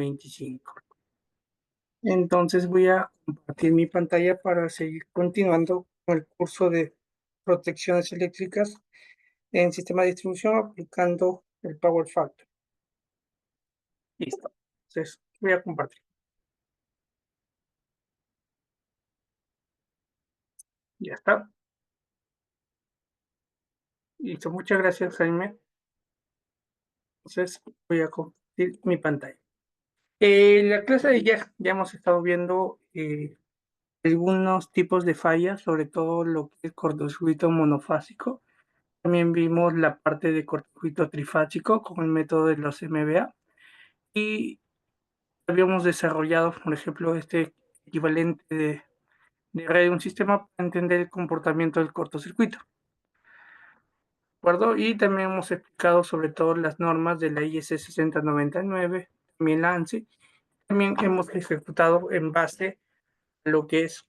25. Entonces voy a compartir mi pantalla para seguir continuando con el curso de protecciones eléctricas en sistema de distribución aplicando el Power Factor. Listo. Entonces voy a compartir. Ya está. Listo. Muchas gracias, Jaime. Entonces voy a compartir mi pantalla. En la clase de ya hemos estado viendo algunos tipos de fallas, sobre todo lo que es cortocircuito monofásico. También vimos la parte de cortocircuito trifásico con el método de los MBA y habíamos desarrollado, por ejemplo, este equivalente de red de un sistema para entender el comportamiento del cortocircuito. ¿De acuerdo? Y también hemos explicado sobre todo las normas de la IS 6099, también la ANSI. También hemos ejecutado en base a lo que es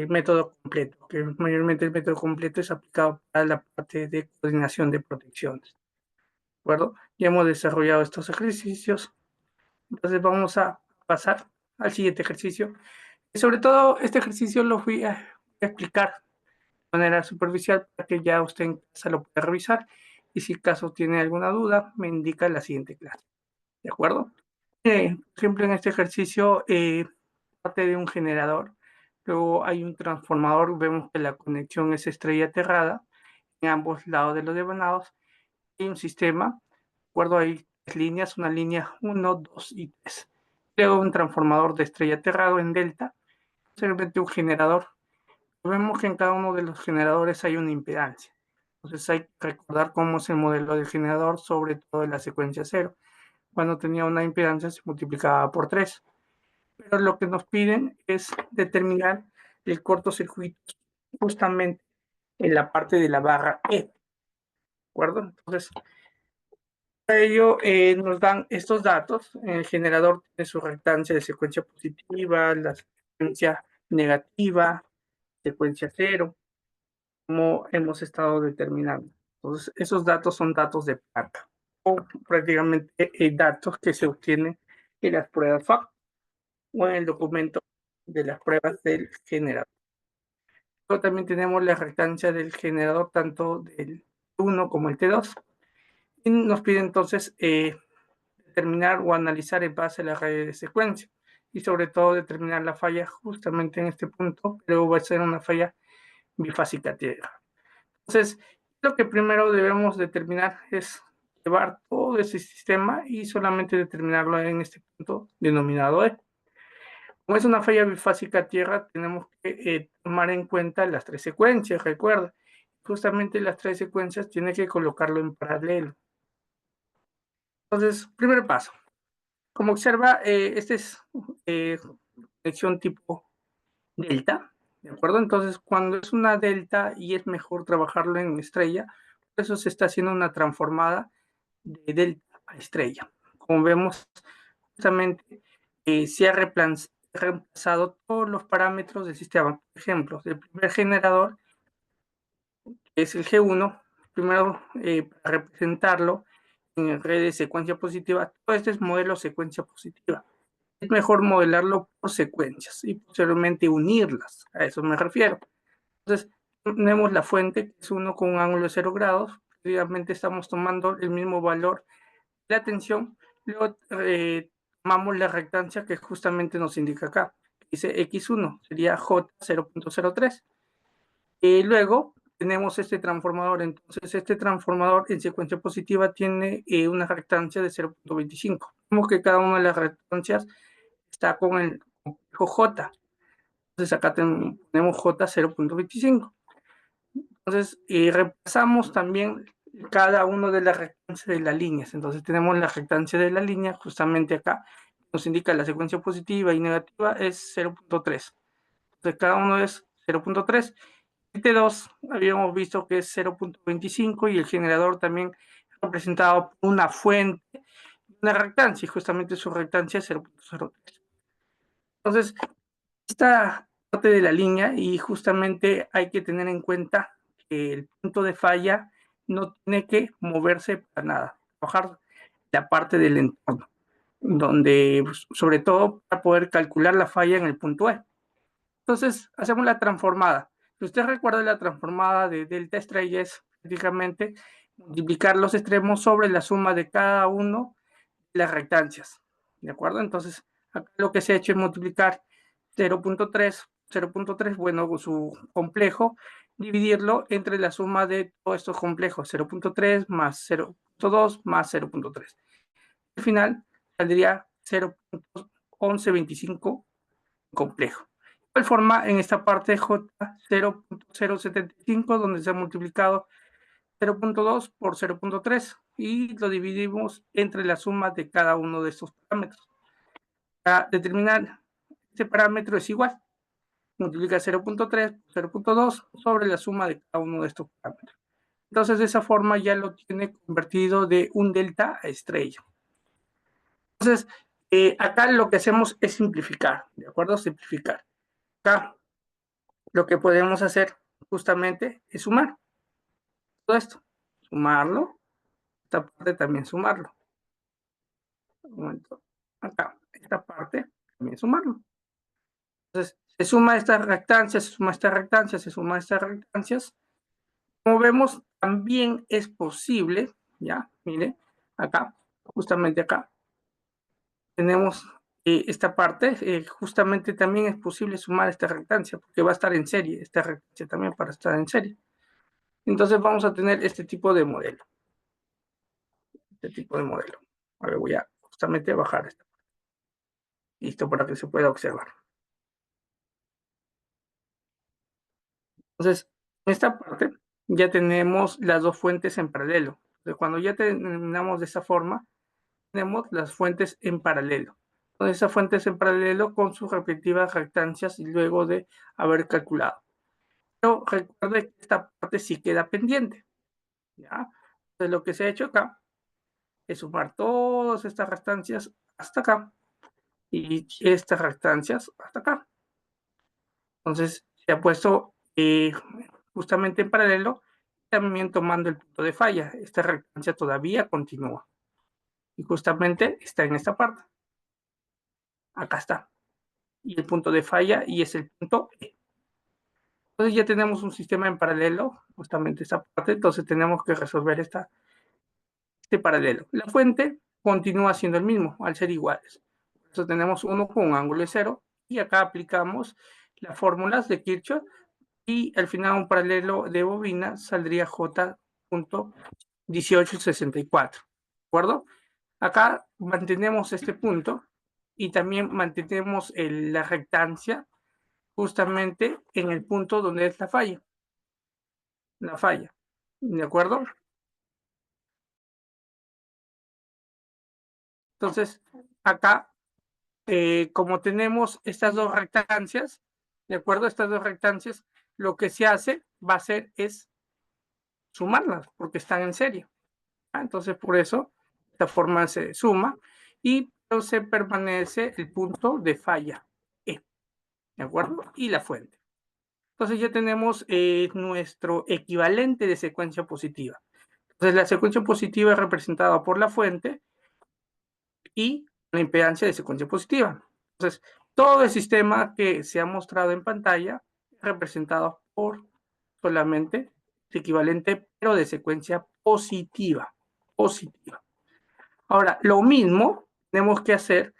método completo, que mayormente el método completo es aplicado para la parte de coordinación de protecciones. ¿De acuerdo? Ya hemos desarrollado estos ejercicios, entonces vamos a pasar al siguiente ejercicio. Y sobre todo, este ejercicio lo voy a explicar de manera superficial para que ya usted en casa lo pueda revisar y si acaso tiene alguna duda, me indica en la siguiente clase. ¿De acuerdo? Por ejemplo, en este ejercicio, parte de un generador, luego hay un transformador, vemos que la conexión es estrella aterrada en ambos lados de los devanados, hay un sistema, ¿de acuerdo? Hay tres líneas, una línea 1, 2 y 3. Luego un transformador de estrella aterrado en delta, posteriormente un generador. Vemos que en cada uno de los generadores hay una impedancia. Entonces hay que recordar cómo es el modelo del generador, sobre todo en la secuencia 0. Cuando tenía una impedancia se multiplicaba por 3. Pero lo que nos piden es determinar el cortocircuito justamente en la parte de la barra E. ¿De acuerdo? Entonces, para ello nos dan estos datos. El generador tiene su reactancia de secuencia positiva, la secuencia negativa, secuencia 0, como hemos estado determinando. Entonces, esos datos son datos de placa o prácticamente datos que se obtienen en las pruebas FAC o en el documento de las pruebas del generador. Luego también tenemos la reactancia del generador tanto del T1 como el T2 y nos pide entonces determinar o analizar en base a la red de secuencia y sobre todo determinar la falla justamente en este punto, pero va a ser una falla bifásica tierra. Entonces, lo que primero debemos determinar es llevar todo ese sistema y solamente determinarlo en este punto denominado E. Como es una falla bifásica tierra, tenemos que tomar en cuenta las tres secuencias, recuerda. Justamente las tres secuencias tiene que colocarlo en paralelo. Entonces, primer paso. Como observa, este es conexión tipo delta, ¿de acuerdo? Entonces, cuando es una delta y es mejor trabajarlo en estrella, por eso se está haciendo una transformada de delta a estrella. Como vemos, justamente se ha reemplazado todos los parámetros del sistema. Por ejemplo, el primer generador, que es el G1, primero para representarlo en red de secuencia positiva, todo este es modelo secuencia positiva. Es mejor modelarlo por secuencias y posteriormente unirlas, a eso me refiero. Entonces, tenemos la fuente, que es 1 con un ángulo de 0 grados, obviamente estamos tomando el mismo valor de la tensión, luego tomamos la reactancia que justamente nos indica acá, dice X1, sería J 0.03. Y luego tenemos este transformador, entonces este transformador en secuencia positiva tiene una reactancia de 0.25. Vemos que cada una de las reactancias está con el complejo J. Entonces acá tenemos J 0.25. Entonces repasamos también cada una de las reactancias de las líneas. Entonces tenemos la reactancia de la línea justamente acá. Nos indica la secuencia positiva y negativa es 0.3. Entonces cada uno es 0.3. T2 habíamos visto que es 0.25 y el generador también representado por una fuente, una reactancia, y justamente su reactancia es 0.03. Entonces, esta parte de la línea, y justamente hay que tener en cuenta que el punto de falla no tiene que moverse para nada, bajar la parte del entorno. donde, pues, sobre todo para poder calcular la falla en el punto E. Entonces, hacemos la transformada. Si usted recuerda, la transformada de delta estrella es prácticamente multiplicar los extremos sobre la suma de cada uno de las rectancias. ¿De acuerdo? Entonces, acá lo que se ha hecho es multiplicar 0.3, bueno, su complejo, dividirlo entre la suma de todos estos complejos, 0.3 más 0.2 más 0.3. Al final saldría 0.1125 complejo. De igual forma, en esta parte J 0.075, donde se ha multiplicado 0.2 por 0.3 y lo dividimos entre la suma de cada uno de estos parámetros. Para determinar este parámetro es igual, multiplica 0.3 por 0.2 sobre la suma de cada uno de estos parámetros. Entonces, de esa forma ya lo tiene convertido de un delta a estrella. Entonces, acá lo que hacemos es simplificar, ¿de acuerdo? Simplificar. Acá lo que podemos hacer justamente es sumar todo esto. Sumarlo, esta parte también sumarlo. Un momento. Acá, esta parte también sumarlo. Entonces, se suma estas rectancias, se suma estas rectancias, se suma estas rectancias. Como vemos, también es posible, ya, mire, acá, justamente acá, tenemos esta parte, justamente también es posible sumar esta rectancia, porque va a estar en serie, esta rectancia también para estar en serie. Entonces vamos a tener este tipo de modelo. Ahora voy a justamente bajar esto. Listo, para que se pueda observar. Entonces, en esta parte ya tenemos las dos fuentes en paralelo. Entonces, cuando ya terminamos de esa forma, tenemos las fuentes en paralelo. Entonces, esas fuentes en paralelo con sus respectivas rectancias y luego de haber calculado. Pero recuerde que esta parte sí queda pendiente. ¿Ya? Entonces, lo que se ha hecho acá es sumar todas estas rectancias hasta acá y estas rectancias hasta acá. Entonces, se ha puesto justamente en paralelo, también tomando el punto de falla. Esta rectancia todavía continúa. Y justamente está en esta parte. Acá está. Y el punto de falla, y es el punto E. Entonces ya tenemos un sistema en paralelo, justamente esta parte, entonces tenemos que resolver este paralelo. La fuente continúa siendo el mismo, al ser iguales. Por eso tenemos uno con un ángulo de 0, y acá aplicamos las fórmulas de Kirchhoff, y al final un paralelo de bobina saldría J.1864. ¿De acuerdo? Acá mantenemos este punto y también mantenemos la rectancia justamente en el punto donde es la falla. La falla. ¿De acuerdo? Entonces, acá, como tenemos estas dos rectancias, ¿de acuerdo? Estas dos rectancias, lo que se hace, va a ser es sumarlas, porque están en serie. Entonces, por eso, esta forma se suma y se permanece el punto de falla E, ¿de acuerdo? Y la fuente. Entonces ya tenemos nuestro equivalente de secuencia positiva. Entonces la secuencia positiva es representada por la fuente y la impedancia de secuencia positiva. Entonces, todo el sistema que se ha mostrado en pantalla es representado por solamente el equivalente, pero de secuencia positiva. Positiva. Ahora, lo mismo tenemos que hacer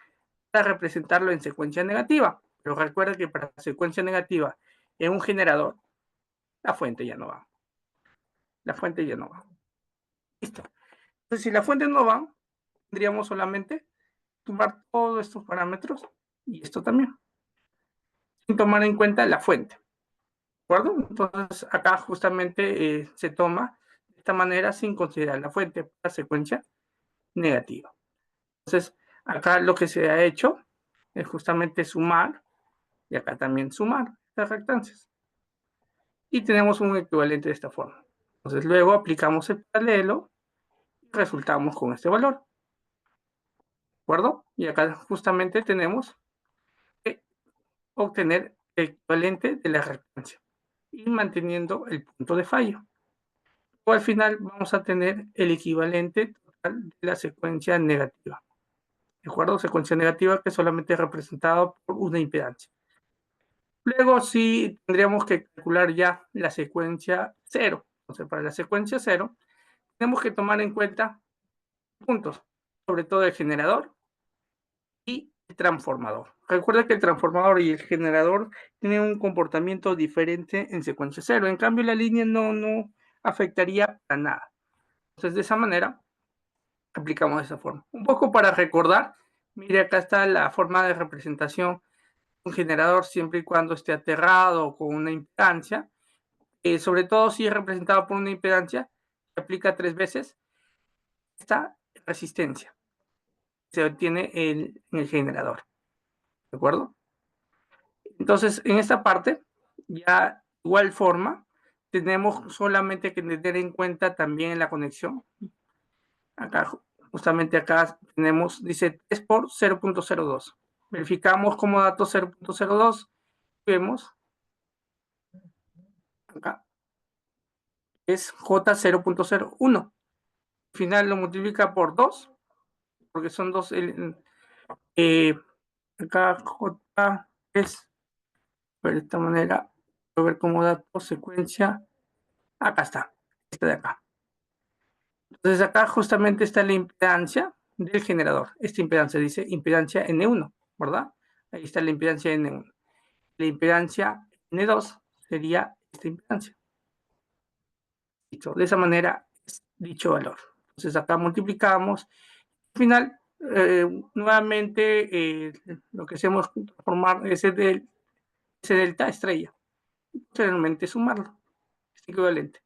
para representarlo en secuencia negativa. Pero recuerda que para secuencia negativa en un generador, la fuente ya no va. La fuente ya no va. Listo. Entonces, si la fuente no va, tendríamos solamente tomar todos estos parámetros y esto también, sin tomar en cuenta la fuente. ¿De acuerdo? Entonces, acá justamente se toma de esta manera sin considerar la fuente para secuencia negativa. Entonces, acá lo que se ha hecho es justamente sumar y acá también sumar estas rectancias. Y tenemos un equivalente de esta forma. Entonces, luego aplicamos el paralelo y resultamos con este valor. ¿De acuerdo? Y acá justamente tenemos que obtener el equivalente de la rectancia y manteniendo el punto de fallo. O al final vamos a tener el equivalente total de la secuencia negativa. ¿de acuerdo? Secuencia negativa que solamente es representada por una impedancia. Luego sí tendríamos que calcular ya la secuencia cero. Entonces, para la secuencia cero, tenemos que tomar en cuenta puntos, sobre todo el generador y el transformador. Recuerda que el transformador y el generador tienen un comportamiento diferente en secuencia cero. En cambio, la línea no afectaría a nada. Entonces, de esa manera, aplicamos de esa forma. Un poco para recordar, mire, acá está la forma de representación. Un generador siempre y cuando esté aterrado con una impedancia, sobre todo si es representado por una impedancia, se aplica 3 veces esta resistencia. Se obtiene en el generador. ¿De acuerdo? Entonces, en esta parte, ya igual forma, tenemos solamente que tener en cuenta también la conexión. Acá, justamente acá tenemos, dice 3 por 0.02. Verificamos como dato 0.02, vemos acá, es J0.01. Al final lo multiplica por 2, porque son dos, acá J es, de esta manera, voy a ver como dato secuencia, acá está, esta de acá. Entonces acá justamente está la impedancia del generador. Esta impedancia dice impedancia N1, ¿verdad? Ahí está la impedancia N1. La impedancia N2 sería esta impedancia. Listo. De esa manera es dicho valor. Entonces acá multiplicamos. Al final, nuevamente, lo que hacemos es transformar ese delta estrella. Posteriormente sumarlo. Es equivalente.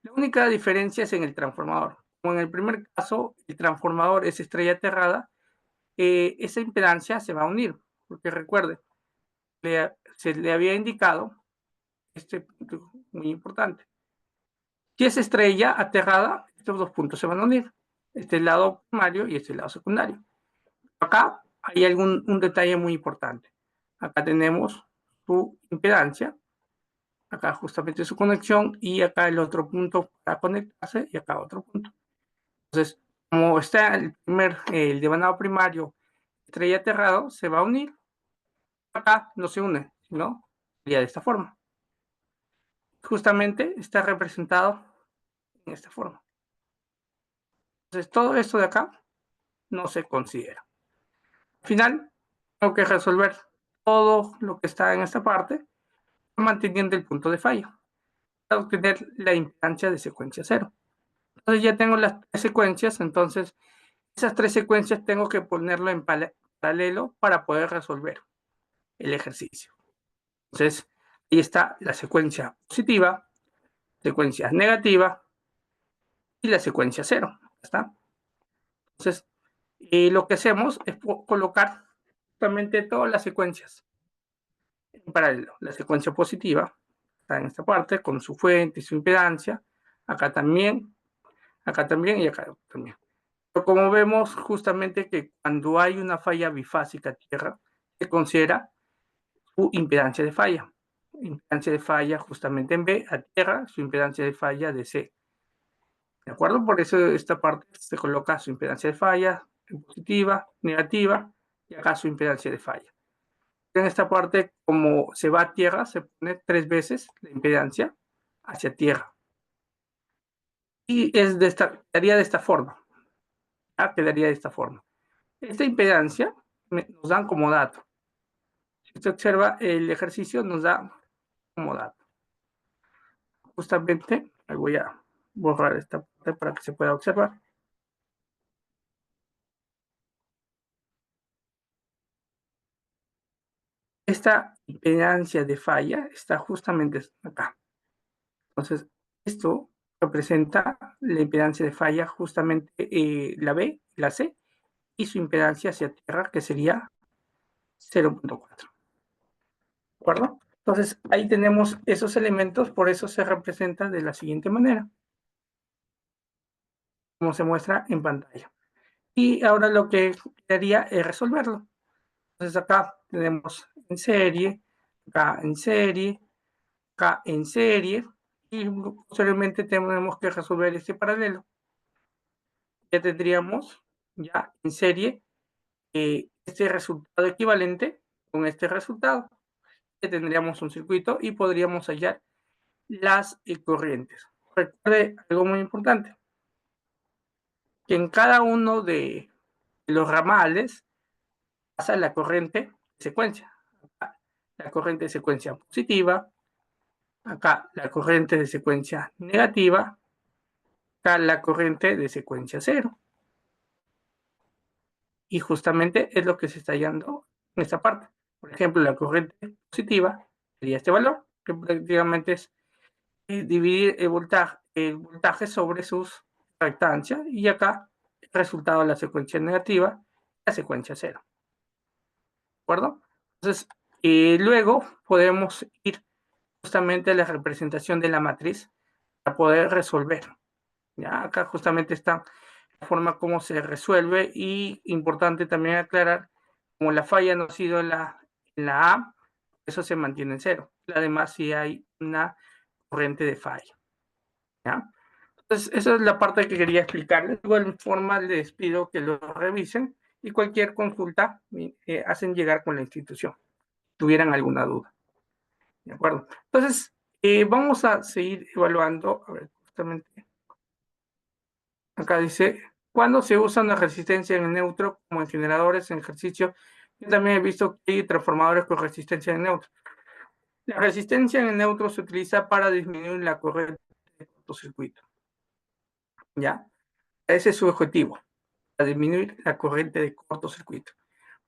La única diferencia es en el transformador. Como en el primer caso, el transformador es estrella aterrada, esa impedancia se va a unir, porque recuerde, se le había indicado este punto muy importante. Si es estrella aterrada, estos dos puntos se van a unir, este lado primario y este lado secundario. Acá hay un detalle muy importante. Acá tenemos su impedancia, acá justamente su conexión y acá el otro punto para conectarse y acá otro punto. Entonces, como está el devanado primario estrella aterrado, se va a unir. Acá no se une, ¿no? Sería de esta forma. Justamente está representado en esta forma. Entonces, todo esto de acá no se considera. Al final, tengo que resolver todo lo que está en esta parte manteniendo el punto de falla para obtener la impedancia de secuencia cero. Entonces ya tengo las 3 secuencias, entonces esas 3 secuencias tengo que ponerlo en paralelo para poder resolver el ejercicio. Entonces, ahí está la secuencia positiva, secuencia negativa y la secuencia cero. ¿Está? Entonces, lo que hacemos es colocar justamente todas las secuencias en paralelo. La secuencia positiva está en esta parte con su fuente y su impedancia. Acá también y acá también. Pero como vemos justamente que cuando hay una falla bifásica tierra, se considera su impedancia de falla. Impedancia de falla justamente en B, a tierra, su impedancia de falla de C. ¿De acuerdo? Por eso esta parte se coloca su impedancia de falla en positiva, negativa, y acá su impedancia de falla. En esta parte, como se va a tierra, se pone 3 veces la impedancia hacia tierra. Y quedaría de esta forma. Quedaría de esta forma. Esta impedancia nos dan como dato. Si usted observa el ejercicio, nos da como dato. Justamente, voy a borrar esta parte para que se pueda observar. Esta impedancia de falla está justamente acá. Entonces, esto representa la impedancia de falla justamente la B, la C, y su impedancia hacia tierra, que sería 0.4. ¿De acuerdo? Entonces, ahí tenemos esos elementos, por eso se representa de la siguiente manera, como se muestra en pantalla. Y ahora lo que quedaría es resolverlo. Entonces, acá tenemos en serie, acá en serie, acá en serie, y posteriormente tenemos que resolver este paralelo. Ya tendríamos ya en serie este resultado equivalente con este resultado. Tendríamos un circuito y podríamos hallar las corrientes. Recuerde algo muy importante, que en cada uno de los ramales pasa la corriente de secuencia. Acá, la corriente de secuencia positiva, acá la corriente de secuencia negativa, acá la corriente de secuencia cero. Y justamente es lo que se está hallando en esta parte. Por ejemplo, la corriente positiva sería este valor, que prácticamente es dividir el voltaje sobre sus reactancias, y acá el resultado de la secuencia negativa, la secuencia cero. ¿De acuerdo? Entonces, luego podemos ir justamente a la representación de la matriz para poder resolver. ¿Ya? Acá justamente está la forma como se resuelve, y importante también aclarar, como la falla no ha sido en la A, eso se mantiene en cero. Además, si hay una corriente de falla. ¿Ya? Entonces, esa es la parte que quería explicarles. De igual forma, les pido que lo revisen y cualquier consulta hacen llegar con la institución, si tuvieran alguna duda. ¿De acuerdo? Entonces, vamos a seguir evaluando. A ver, justamente acá dice, ¿cuándo se usa una resistencia en neutro como en generadores en ejercicio? Yo también he visto que hay transformadores con resistencia en neutro. La resistencia en neutro se utiliza para disminuir la corriente de cortocircuito. ¿Ya? Ese es su objetivo, para disminuir la corriente de cortocircuito.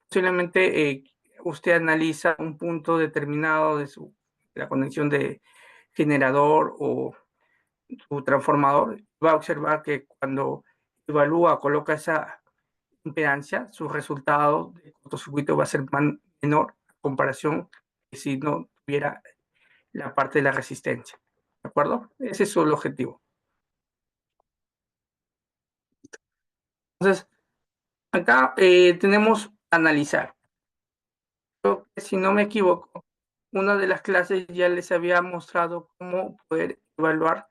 Posiblemente usted analiza un punto determinado de la conexión de generador o su transformador, va a observar que cuando evalúa, coloca esa impedancia, su resultado de cortocircuito va a ser menor a comparación que si no tuviera la parte de la resistencia. ¿De acuerdo? Ese es el objetivo. Entonces, acá tenemos analizar. Si no me equivoco, una de las clases ya les había mostrado cómo poder evaluar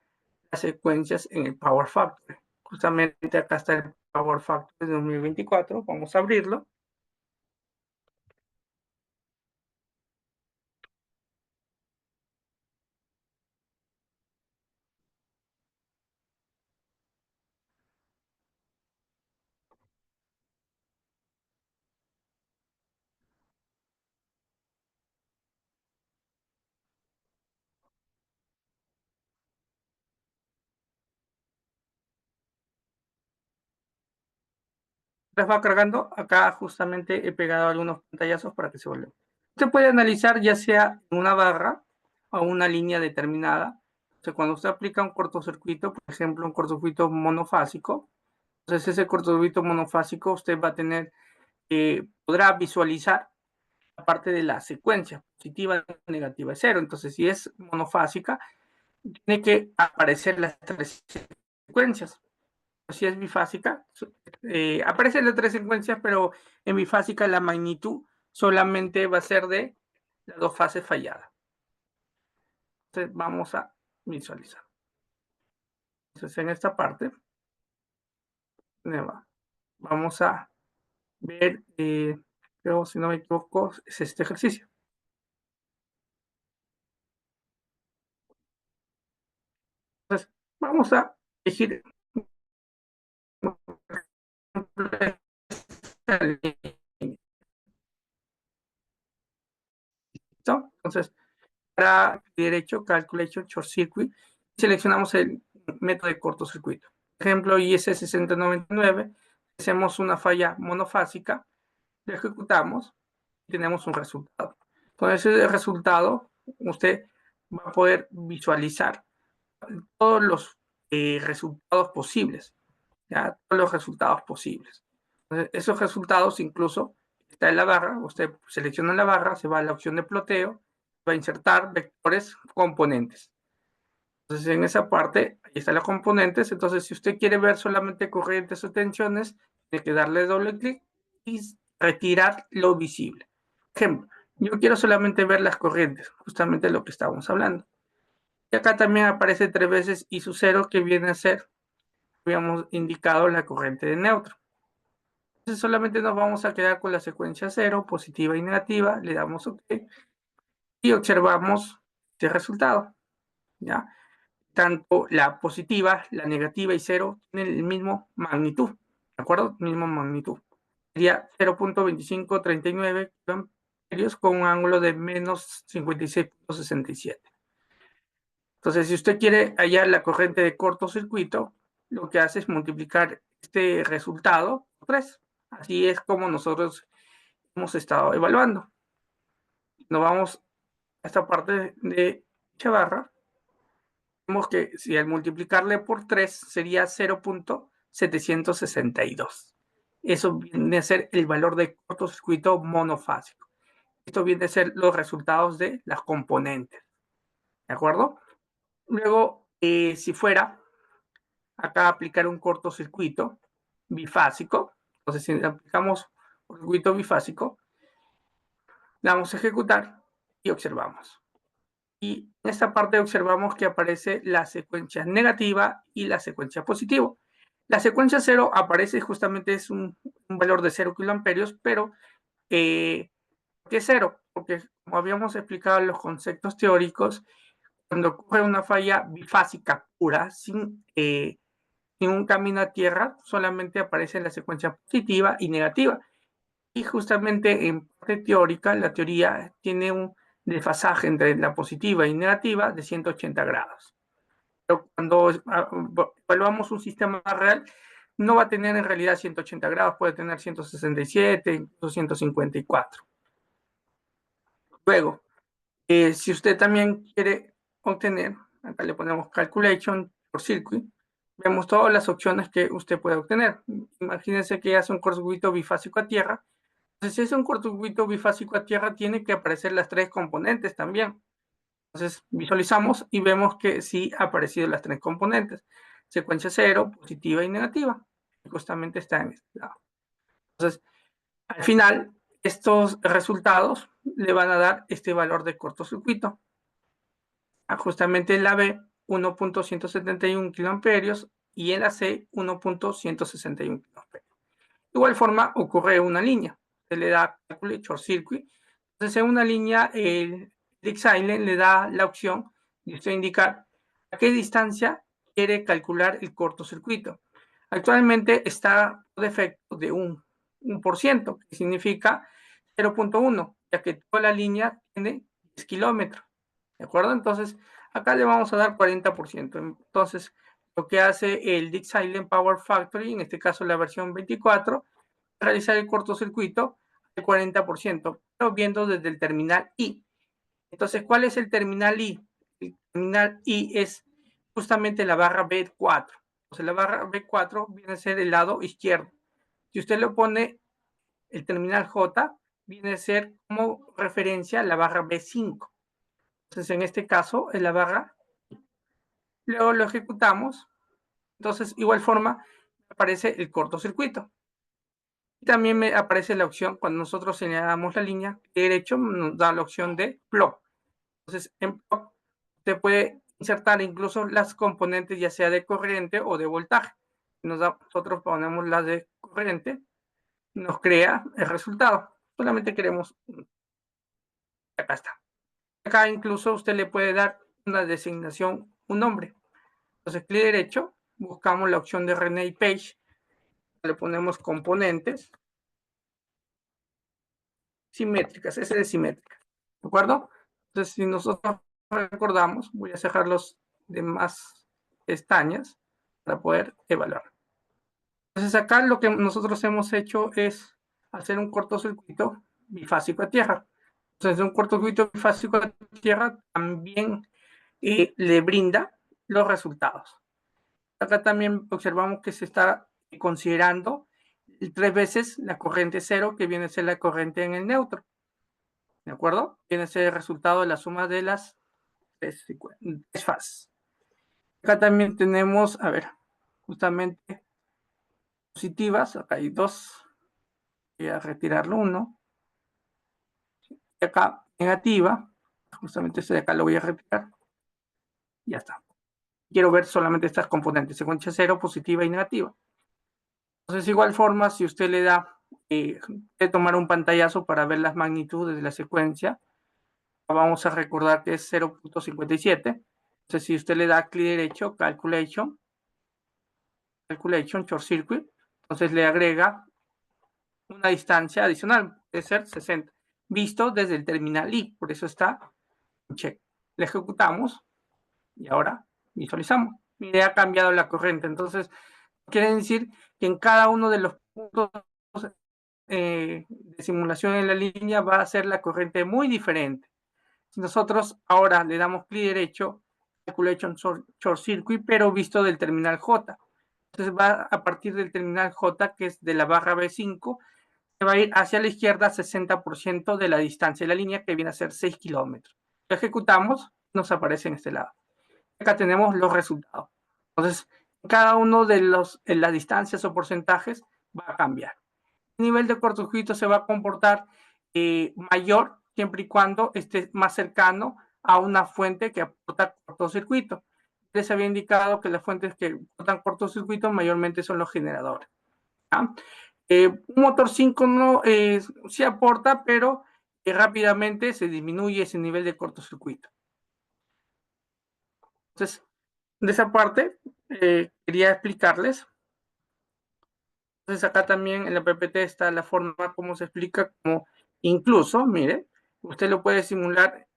las secuencias en el Power Factor. Justamente acá está el Power Factor de 2024. Vamos a abrirlo. Les va cargando. Acá justamente he pegado algunos pantallazos para que se vuelvan. Usted puede analizar ya sea en una barra o una línea determinada. O sea, cuando usted aplica un cortocircuito, por ejemplo, un cortocircuito monofásico, entonces ese cortocircuito monofásico usted va a tener, podrá visualizar la parte de la secuencia positiva, negativa de cero. Entonces, si es monofásica, tiene que aparecer las tres secuencias. Si es bifásica, aparecen las tres secuencias, pero en bifásica la magnitud solamente va a ser de las dos fases falladas. Entonces, vamos a visualizar. Entonces, en esta parte, vamos a ver, creo, si no me equivoco, es este ejercicio. Entonces, vamos a elegir. Entonces, para derecho, Calculation Short Circuit, seleccionamos el método de cortocircuito. Por ejemplo, IS6099, hacemos una falla monofásica, lo ejecutamos y tenemos un resultado. Con ese resultado, usted va a poder visualizar todos los resultados posibles, ¿ya? Todos los resultados posibles. Entonces, esos resultados incluso está en la barra, usted selecciona la barra, se va a la opción de ploteo, va a insertar vectores componentes. Entonces, en esa parte, ahí están los componentes. Entonces, si usted quiere ver solamente corrientes o tensiones, tiene que darle doble clic y retirar lo visible. Ejemplo, yo quiero solamente ver las corrientes, justamente lo que estábamos hablando. Y acá también aparece 3 veces I sub 0, que viene a ser, habíamos indicado, la corriente de neutro. Entonces solamente nos vamos a quedar con la secuencia 0, positiva y negativa, le damos OK y observamos este resultado, ¿ya? Tanto la positiva, la negativa y 0 tienen el mismo magnitud, ¿de acuerdo? Mismo magnitud. Sería 0.2539 amperios con un ángulo de menos 56.67. Entonces, si usted quiere hallar la corriente de cortocircuito, lo que hace es multiplicar este resultado por 3. Así es como nosotros hemos estado evaluando. Nos vamos a esta parte de dicha barra. Vemos que si al multiplicarle por 3 sería 0.762. Eso viene a ser el valor de cortocircuito monofásico. Esto viene a ser los resultados de las componentes. ¿De acuerdo? Luego, si fuera acá aplicar un cortocircuito bifásico, entonces si aplicamos un circuito bifásico, le vamos a ejecutar y observamos. Y en esta parte observamos que aparece la secuencia negativa y la secuencia positiva. La secuencia 0 aparece justamente es un valor de 0 kiloamperios, pero ¿qué es 0? Porque como habíamos explicado en los conceptos teóricos, cuando ocurre una falla bifásica pura, sin un camino a tierra, solamente aparece la secuencia positiva y negativa. Y justamente en parte teórica, la teoría tiene un desfasaje entre la positiva y negativa de 180 grados. Pero cuando evaluamos un sistema real, no va a tener en realidad 180 grados, puede tener 167, incluso 154. Luego, si usted también quiere obtener, acá le ponemos Calculation por Circuit, vemos todas las opciones que usted puede obtener. Imagínense que hace un cortocircuito bifásico a tierra. Entonces, si es un cortocircuito bifásico a tierra, tiene que aparecer las tres componentes también. Entonces, visualizamos y vemos que sí han aparecido las tres componentes. Secuencia 0, positiva y negativa. Y justamente está en este lado. Entonces, al final, estos resultados le van a dar este valor de cortocircuito. Justamente en la B, 1.171 kiloamperios y en la C, 1.161 kiloamperios. De igual forma, ocurre una línea. Se le da Calculate Short Circuit. Entonces, en una línea, el X-Silent le da la opción de usted indicar a qué distancia quiere calcular el cortocircuito. Actualmente está por defecto de 1%, que significa 0.1, ya que toda la línea tiene 10 kilómetros. ¿De acuerdo? Entonces, acá le vamos a dar 40%. Entonces, lo que hace el Dick Silent Power Factory, en este caso la versión 24, realizar el cortocircuito al 40%, pero viendo desde el terminal I. Entonces, ¿cuál es el terminal I? El terminal I es justamente la barra B4. Entonces, la barra B4 viene a ser el lado izquierdo. Si usted le pone el terminal J, viene a ser como referencia la barra B5. Entonces, en este caso, es la barra. Luego lo ejecutamos. Entonces, igual forma, aparece el cortocircuito. Y también me aparece la opción, cuando nosotros señalamos la línea derecho, nos da la opción de plot. Entonces, en plot, usted puede insertar incluso las componentes, ya sea de corriente o de voltaje. Nosotros ponemos las de corriente, nos crea el resultado. Solamente queremos, acá está. Acá incluso usted le puede dar una designación, un nombre. Entonces, clic derecho, buscamos la opción de Rename Page, le ponemos componentes simétricas, S de simétrica, ¿de acuerdo? Entonces, si nosotros recordamos, voy a cerrar los demás pestañas para poder evaluar. Entonces, acá lo que nosotros hemos hecho es hacer un cortocircuito bifásico a tierra. Entonces, un cortocircuito bifásico a tierra también le brinda los resultados. Acá también observamos que se está considerando 3 veces la corriente cero, que viene a ser la corriente en el neutro. ¿De acuerdo? Viene a ser el resultado de la suma de las tres fases. Acá también tenemos, a ver, justamente positivas. Acá hay dos. Voy a retirarlo uno. Y acá negativa. Justamente este de acá lo voy a retirar. Ya está. Quiero ver solamente estas componentes, secuencia cero, positiva y negativa. Entonces, de igual forma, si usted le da, de tomar un pantallazo para ver las magnitudes de la secuencia, vamos a recordar que es 0.57. Entonces, si usted le da clic derecho, calculation, short circuit, entonces le agrega una distancia adicional, puede ser 60, visto desde el terminal I, por eso está en check. Le ejecutamos y ahora visualizamos. Mire, ha cambiado la corriente, entonces quiere decir que en cada uno de los puntos de simulación en la línea va a ser la corriente muy diferente. Si nosotros ahora le damos clic derecho, calculation short circuit, pero visto del terminal J. Entonces va a partir del terminal J, que es de la barra B5, se va a ir hacia la izquierda 60% de la distancia de la línea, que viene a ser 6 kilómetros. Lo ejecutamos, nos aparece en este lado. Acá tenemos los resultados. Entonces, cada uno de las distancias o porcentajes va a cambiar. El nivel de cortocircuito se va a comportar mayor siempre y cuando esté más cercano a una fuente que aporta cortocircuito. Les había indicado que las fuentes que aportan cortocircuito mayormente son los generadores. ¿Ya? Un motor síncrono sí aporta, pero rápidamente se disminuye ese nivel de cortocircuito. Entonces, de esa parte, quería explicarles. Entonces, acá también en la PPT está la forma como se explica, como incluso, mire, usted lo puede simular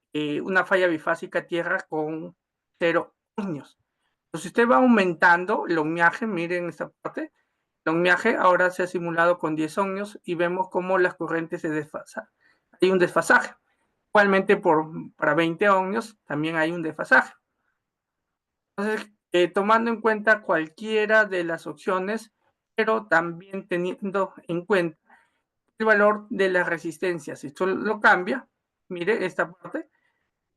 una falla bifásica tierra con 0 ohmios. Entonces, si usted va aumentando el ohmiaje, miren esta parte, el ohmiaje ahora se ha simulado con 10 ohmios y vemos cómo las corrientes se desfasan. Hay un desfasaje. Igualmente, para 20 ohmios también hay un desfasaje. Entonces, tomando en cuenta cualquiera de las opciones, pero también teniendo en cuenta el valor de la resistencia. Si esto lo cambia, mire esta parte,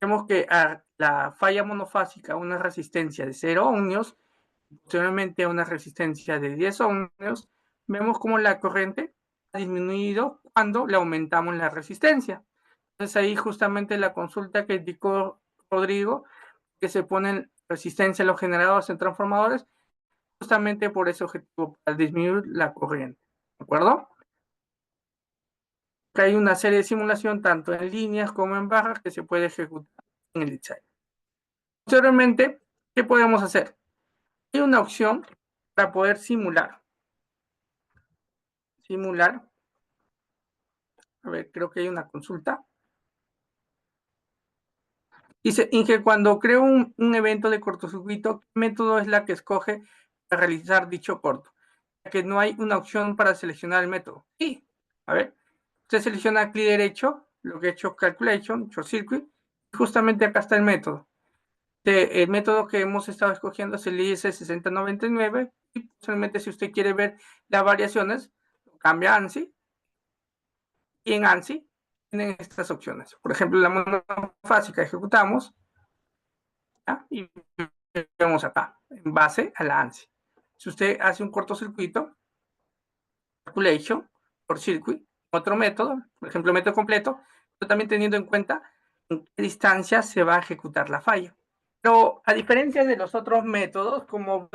vemos que a la falla monofásica una resistencia de 0 ohmios, posteriormente a una resistencia de 10 ohmios, vemos como la corriente ha disminuido cuando le aumentamos la resistencia. Entonces ahí justamente la consulta que indicó Rodrigo, que se ponen resistencia a los generadores en transformadores, justamente por ese objetivo, para disminuir la corriente. ¿De acuerdo? Que hay una serie de simulación tanto en líneas como en barras que se puede ejecutar en el Excel. Posteriormente, ¿qué podemos hacer? Hay una opción para poder simular. A ver, creo que hay una consulta. Dice, Inge, cuando creo un evento de cortocircuito, ¿qué método es la que escoge para realizar dicho corto? Ya que no hay una opción para seleccionar el método. Sí, a ver, usted selecciona clic derecho, lo que he hecho calculation, short circuit, y justamente acá está el método. El método que hemos estado escogiendo es el IS6099 y posiblemente si usted quiere ver las variaciones, cambia a ANSI y en ANSI tienen estas opciones. Por ejemplo, la monofásica ejecutamos, ¿ya? Y vemos acá, en base a la ANSI. Si usted hace un cortocircuito, calculation por circuit, otro método, por ejemplo, método completo, pero también teniendo en cuenta en qué distancia se va a ejecutar la falla. Pero a diferencia de los otros métodos, como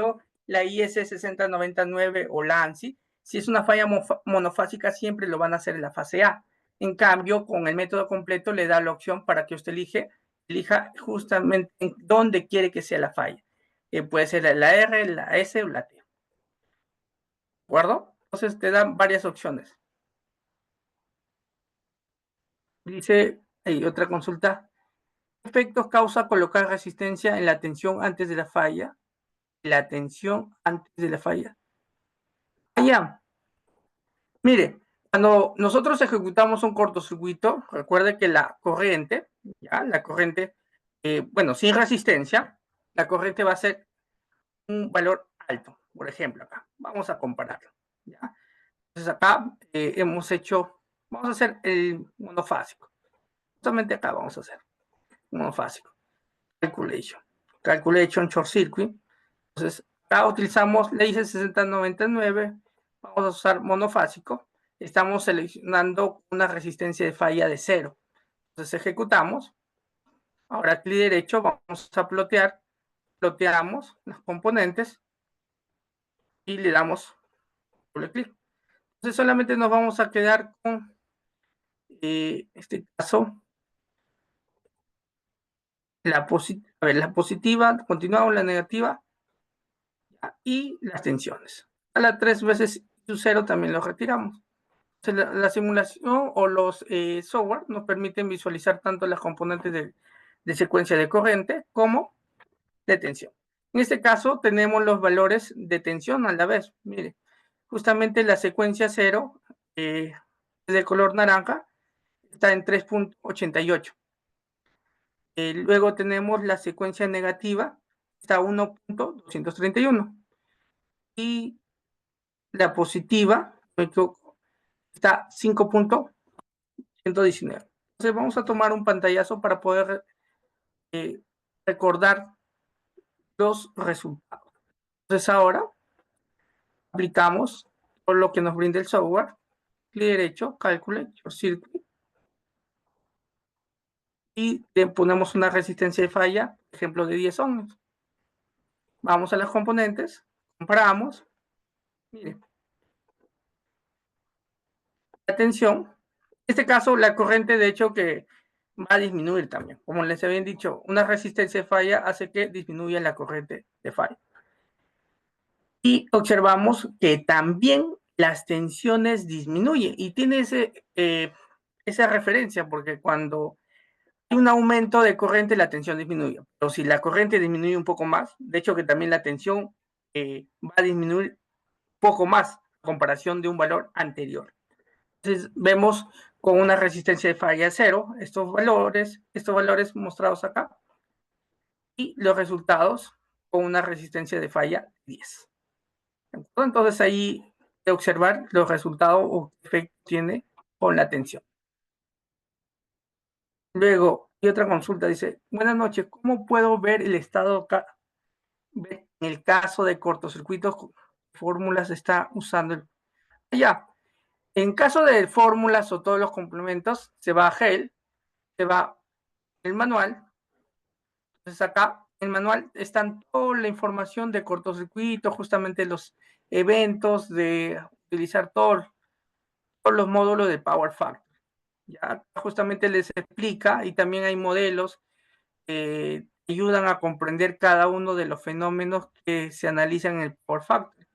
la IS6099 o la ANSI, si es una falla monofásica, siempre lo van a hacer en la fase A. En cambio, con el método completo le da la opción para que usted elija justamente en dónde quiere que sea la falla. Puede ser la R, la S o la T. ¿De acuerdo? Entonces te dan varias opciones. Dice, hay otra consulta. ¿Qué efectos causa colocar resistencia en la tensión antes de la falla? La tensión antes de la falla. Ya, mire, cuando nosotros ejecutamos un cortocircuito, recuerde que la corriente, bueno, sin resistencia, la corriente va a ser un valor alto. Por ejemplo, acá, vamos a compararlo. ¿Ya? Entonces acá vamos a hacer el monofásico. Justamente acá vamos a hacer monofásico. Calculation short circuit. Entonces, acá utilizamos la IC 6099, vamos a usar monofásico, estamos seleccionando una resistencia de falla de 0. Entonces ejecutamos, ahora clic derecho, vamos a ploteamos los componentes y le damos doble clic. Entonces solamente nos vamos a quedar con este caso, la positiva, continuamos la negativa y las tensiones. A las 3 veces U0 también lo retiramos. Entonces, la simulación o los software nos permiten visualizar tanto las componentes de secuencia de corriente como de tensión. En este caso tenemos los valores de tensión a la vez. Mire, justamente la secuencia 0 de color naranja está en 3.88. Luego tenemos la secuencia negativa, está a 1.231. Y la positiva, está 5.119. Entonces vamos a tomar un pantallazo para poder recordar los resultados. Entonces ahora aplicamos por lo que nos brinda el software, clic derecho, Calculate Your Circuit, y le ponemos una resistencia de falla, ejemplo de 10 ohms. Vamos a las componentes, comparamos, miren, la tensión, en este caso la corriente de hecho que va a disminuir también, como les habían dicho, una resistencia de falla hace que disminuya la corriente de falla. Y observamos que también las tensiones disminuyen y tiene esa referencia porque cuando hay un aumento de corriente la tensión disminuye, pero si la corriente disminuye un poco más, de hecho que también la tensión va a disminuir un poco más en comparación de un valor anterior. Entonces vemos con una resistencia de falla 0 estos valores mostrados acá y los resultados con una resistencia de falla 10. Entonces ahí de observar los resultados o qué efecto tiene con la tensión. Luego, y otra consulta dice, buenas noches, ¿cómo puedo ver el estado en el caso de cortocircuitos? Fórmulas está usando ya. En caso de fórmulas o todos los complementos, se va a GEL, se va el manual. Entonces acá, en el manual están toda la información de cortocircuito, justamente los eventos, de utilizar todos los módulos de Power Factor. Ya justamente les explica y también hay modelos que ayudan a comprender cada uno de los fenómenos que se analizan en el Power Factor.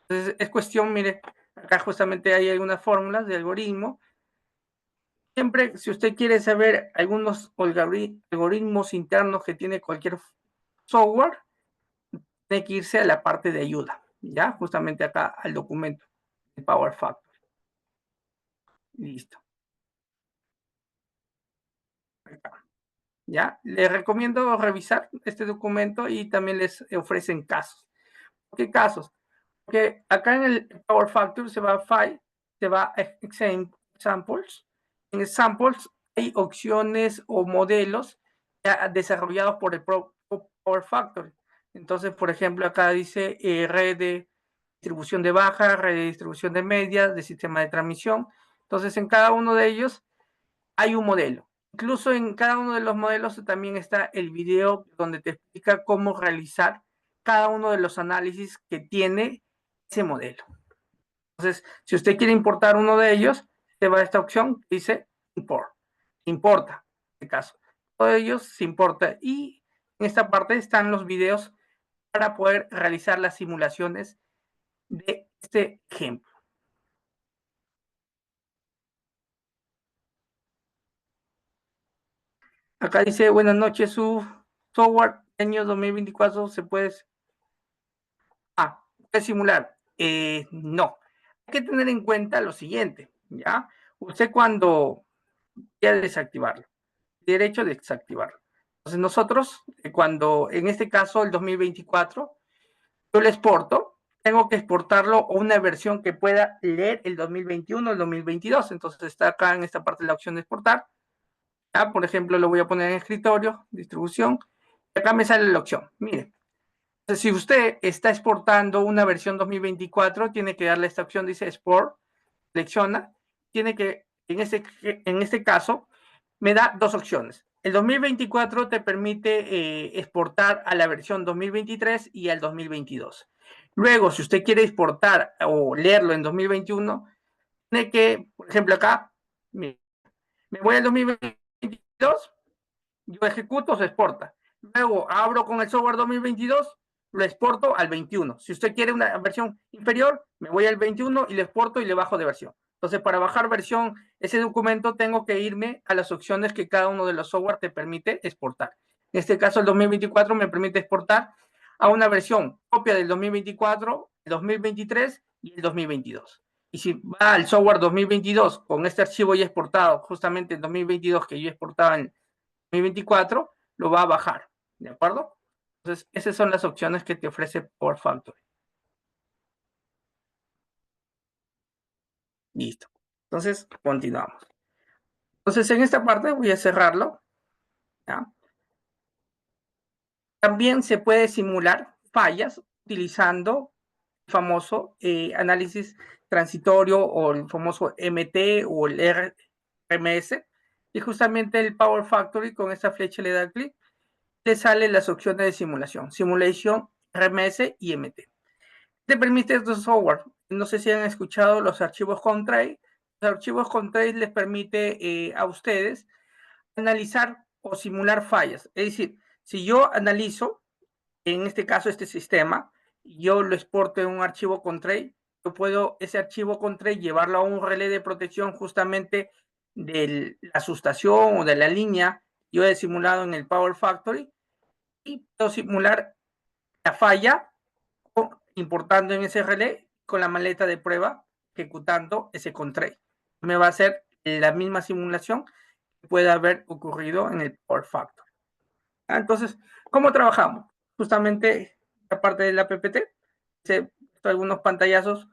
Entonces es cuestión, mire, acá justamente hay algunas fórmulas de algoritmo. Siempre, si usted quiere saber algunos algoritmos internos que tiene cualquier software, tiene que irse a la parte de ayuda, ya, justamente acá al documento de Power Factor. Listo. Acá. ¿Ya? Les recomiendo revisar este documento y también les ofrecen casos. ¿Qué casos? Porque acá en el Power Factor se va a File, se va a Examples. En Examples hay opciones o modelos ya desarrollados por el Power Factor. Entonces, por ejemplo, acá dice red de distribución de baja, red de distribución de media, de sistema de transmisión. Entonces, en cada uno de ellos hay un modelo. Incluso en cada uno de los modelos también está el video donde te explica cómo realizar cada uno de los análisis que tiene ese modelo. Entonces, si usted quiere importar uno de ellos, se va a esta opción que dice Import. Importa, en este caso. Todos ellos se importa. Y en esta parte están los videos para poder realizar las simulaciones de este ejemplo. Acá dice, buenas noches, su software año 2024 se puede simular. No. Hay que tener en cuenta lo siguiente, ¿ya? Usted cuando quiere desactivarlo, derecho de desactivarlo. Entonces nosotros, cuando en este caso el 2024, yo le exporto, tengo que exportarlo a una versión que pueda leer el 2021, el 2022. Entonces está acá en esta parte la opción de exportar. ¿Ya? Por ejemplo, lo voy a poner en escritorio, distribución. Y acá me sale la opción. Mire, si usted está exportando una versión 2024, tiene que darle esta opción, dice Export, selecciona, tiene que, en este caso, me da dos opciones. El 2024 te permite exportar a la versión 2023 y al 2022. Luego, si usted quiere exportar o leerlo en 2021, tiene que, por ejemplo, acá, me voy al 2022, yo ejecuto, se exporta. Luego abro con el software 2022, lo exporto al 21. Si usted quiere una versión inferior, me voy al 21 y le exporto y le bajo de versión. Entonces, para bajar versión, ese documento, tengo que irme a las opciones que cada uno de los software te permite exportar. En este caso, el 2024 me permite exportar a una versión copia del 2024, el 2023 y el 2022. Y si va al software 2022 con este archivo ya exportado, justamente en 2022 que yo exportaba en 2024, lo va a bajar, ¿de acuerdo? Entonces, esas son las opciones que te ofrece Power Factory. Listo. Entonces, continuamos. Entonces, en esta parte voy a cerrarlo, ¿ya? También se puede simular fallas utilizando el famoso análisis transitorio o el famoso MT o el RMS. Y justamente el Power Factory con esta flecha le da clic, te salen las opciones de simulación, simulation, RMS y MT. Te permite estos software. No sé si han escuchado los archivos Contrail. Los archivos Contrail les permite a ustedes analizar o simular fallas. Es decir, si yo analizo, en este caso, este sistema, yo lo exporto en un archivo Contrail, yo puedo ese archivo Contrail llevarlo a un relé de protección justamente de la subestación o de la línea. Yo he simulado en el Power Factory y puedo simular la falla importando en ese relé con la maleta de prueba, ejecutando ese control. Me va a hacer la misma simulación que puede haber ocurrido en el Power Factor. Entonces, ¿cómo trabajamos? Justamente, aparte de la PPT, algunos pantallazos. En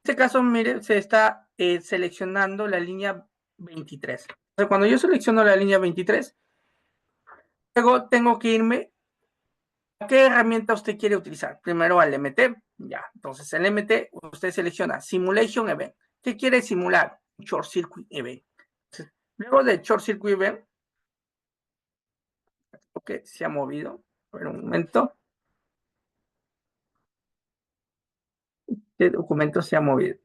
este caso, mire, se está seleccionando la línea 23. Entonces, cuando yo selecciono la línea 23, luego tengo que irme. ¿Qué herramienta usted quiere utilizar? Primero al MT, ya. Entonces, el MT, usted selecciona Simulation Event. ¿Qué quiere simular? Short Circuit Event. Entonces, luego de Short Circuit Event, ok, se ha movido. Por un momento. Este documento se ha movido.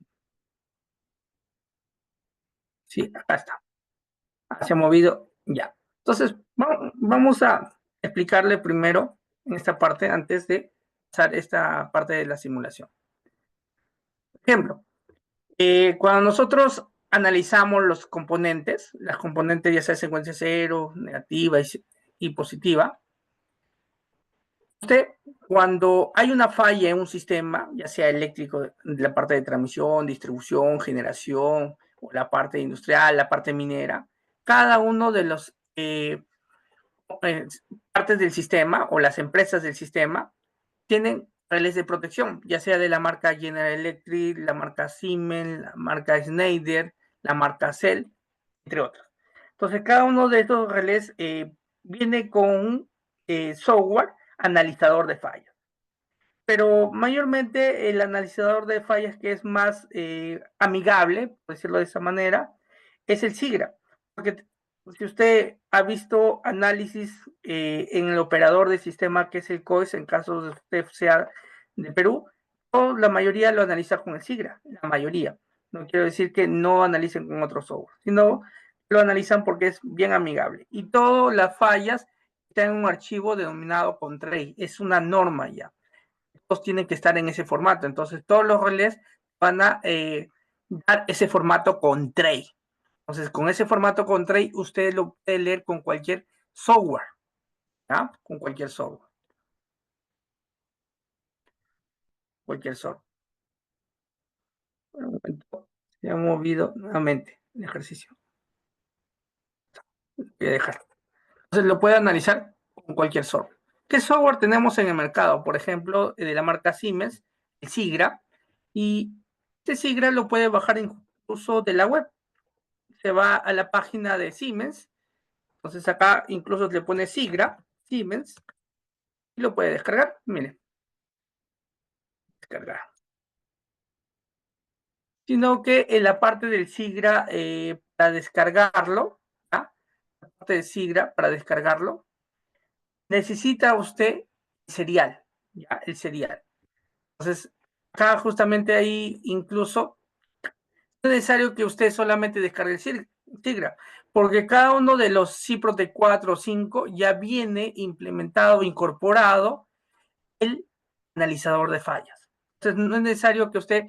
Sí, acá está. Se ha movido ya. Entonces, vamos a explicarle primero en esta parte antes de pasar esta parte de la simulación. Ejemplo, cuando nosotros analizamos los componentes, las componentes ya sea secuencia cero, negativa y positiva, usted cuando hay una falla en un sistema, ya sea eléctrico, de la parte de transmisión, distribución, generación, o la parte industrial, la parte minera, cada uno de los partes del sistema o las empresas del sistema tienen relés de protección, ya sea de la marca General Electric, la marca Siemens, la marca Schneider, la marca Cell, entre otros. Entonces, cada uno de estos relés viene con un software analizador de fallas. Pero mayormente el analizador de fallas que es más amigable, por decirlo de esa manera, es el SIGRA. Porque si usted ha visto análisis en el operador de sistema que es el COIS, en caso de usted sea de Perú, la mayoría lo analiza con el SIGRA, la mayoría. No quiero decir que no analicen con otro software, sino lo analizan porque es bien amigable. Y todas las fallas están en un archivo denominado Contrail, es una norma ya. Todos tienen que estar en ese formato. Entonces, todos los relés van a dar ese formato con tray. Entonces, con ese formato con tray, usted lo puede leer con cualquier software. ¿Ya? Con cualquier software. Cualquier software. Un momento. Se ha movido nuevamente el ejercicio. Voy a dejar. Entonces, lo puede analizar con cualquier software. ¿Qué software tenemos en el mercado? Por ejemplo, de la marca Siemens, el SIGRA. Y este SIGRA lo puede bajar incluso de la web. Se va a la página de Siemens, entonces acá incluso le pone SIGRA, Siemens, y lo puede descargar, miren, descargar. Sino que en la parte del SIGRA, para descargarlo, ¿ah? La parte de SIGRA, para descargarlo, necesita usted el serial, ¿ya? El serial. Entonces, acá justamente ahí incluso es necesario que usted solamente descargue el SIGRA, porque cada uno de los CIPROT 4 o 5 ya viene implementado, incorporado el analizador de fallas. Entonces no es necesario que usted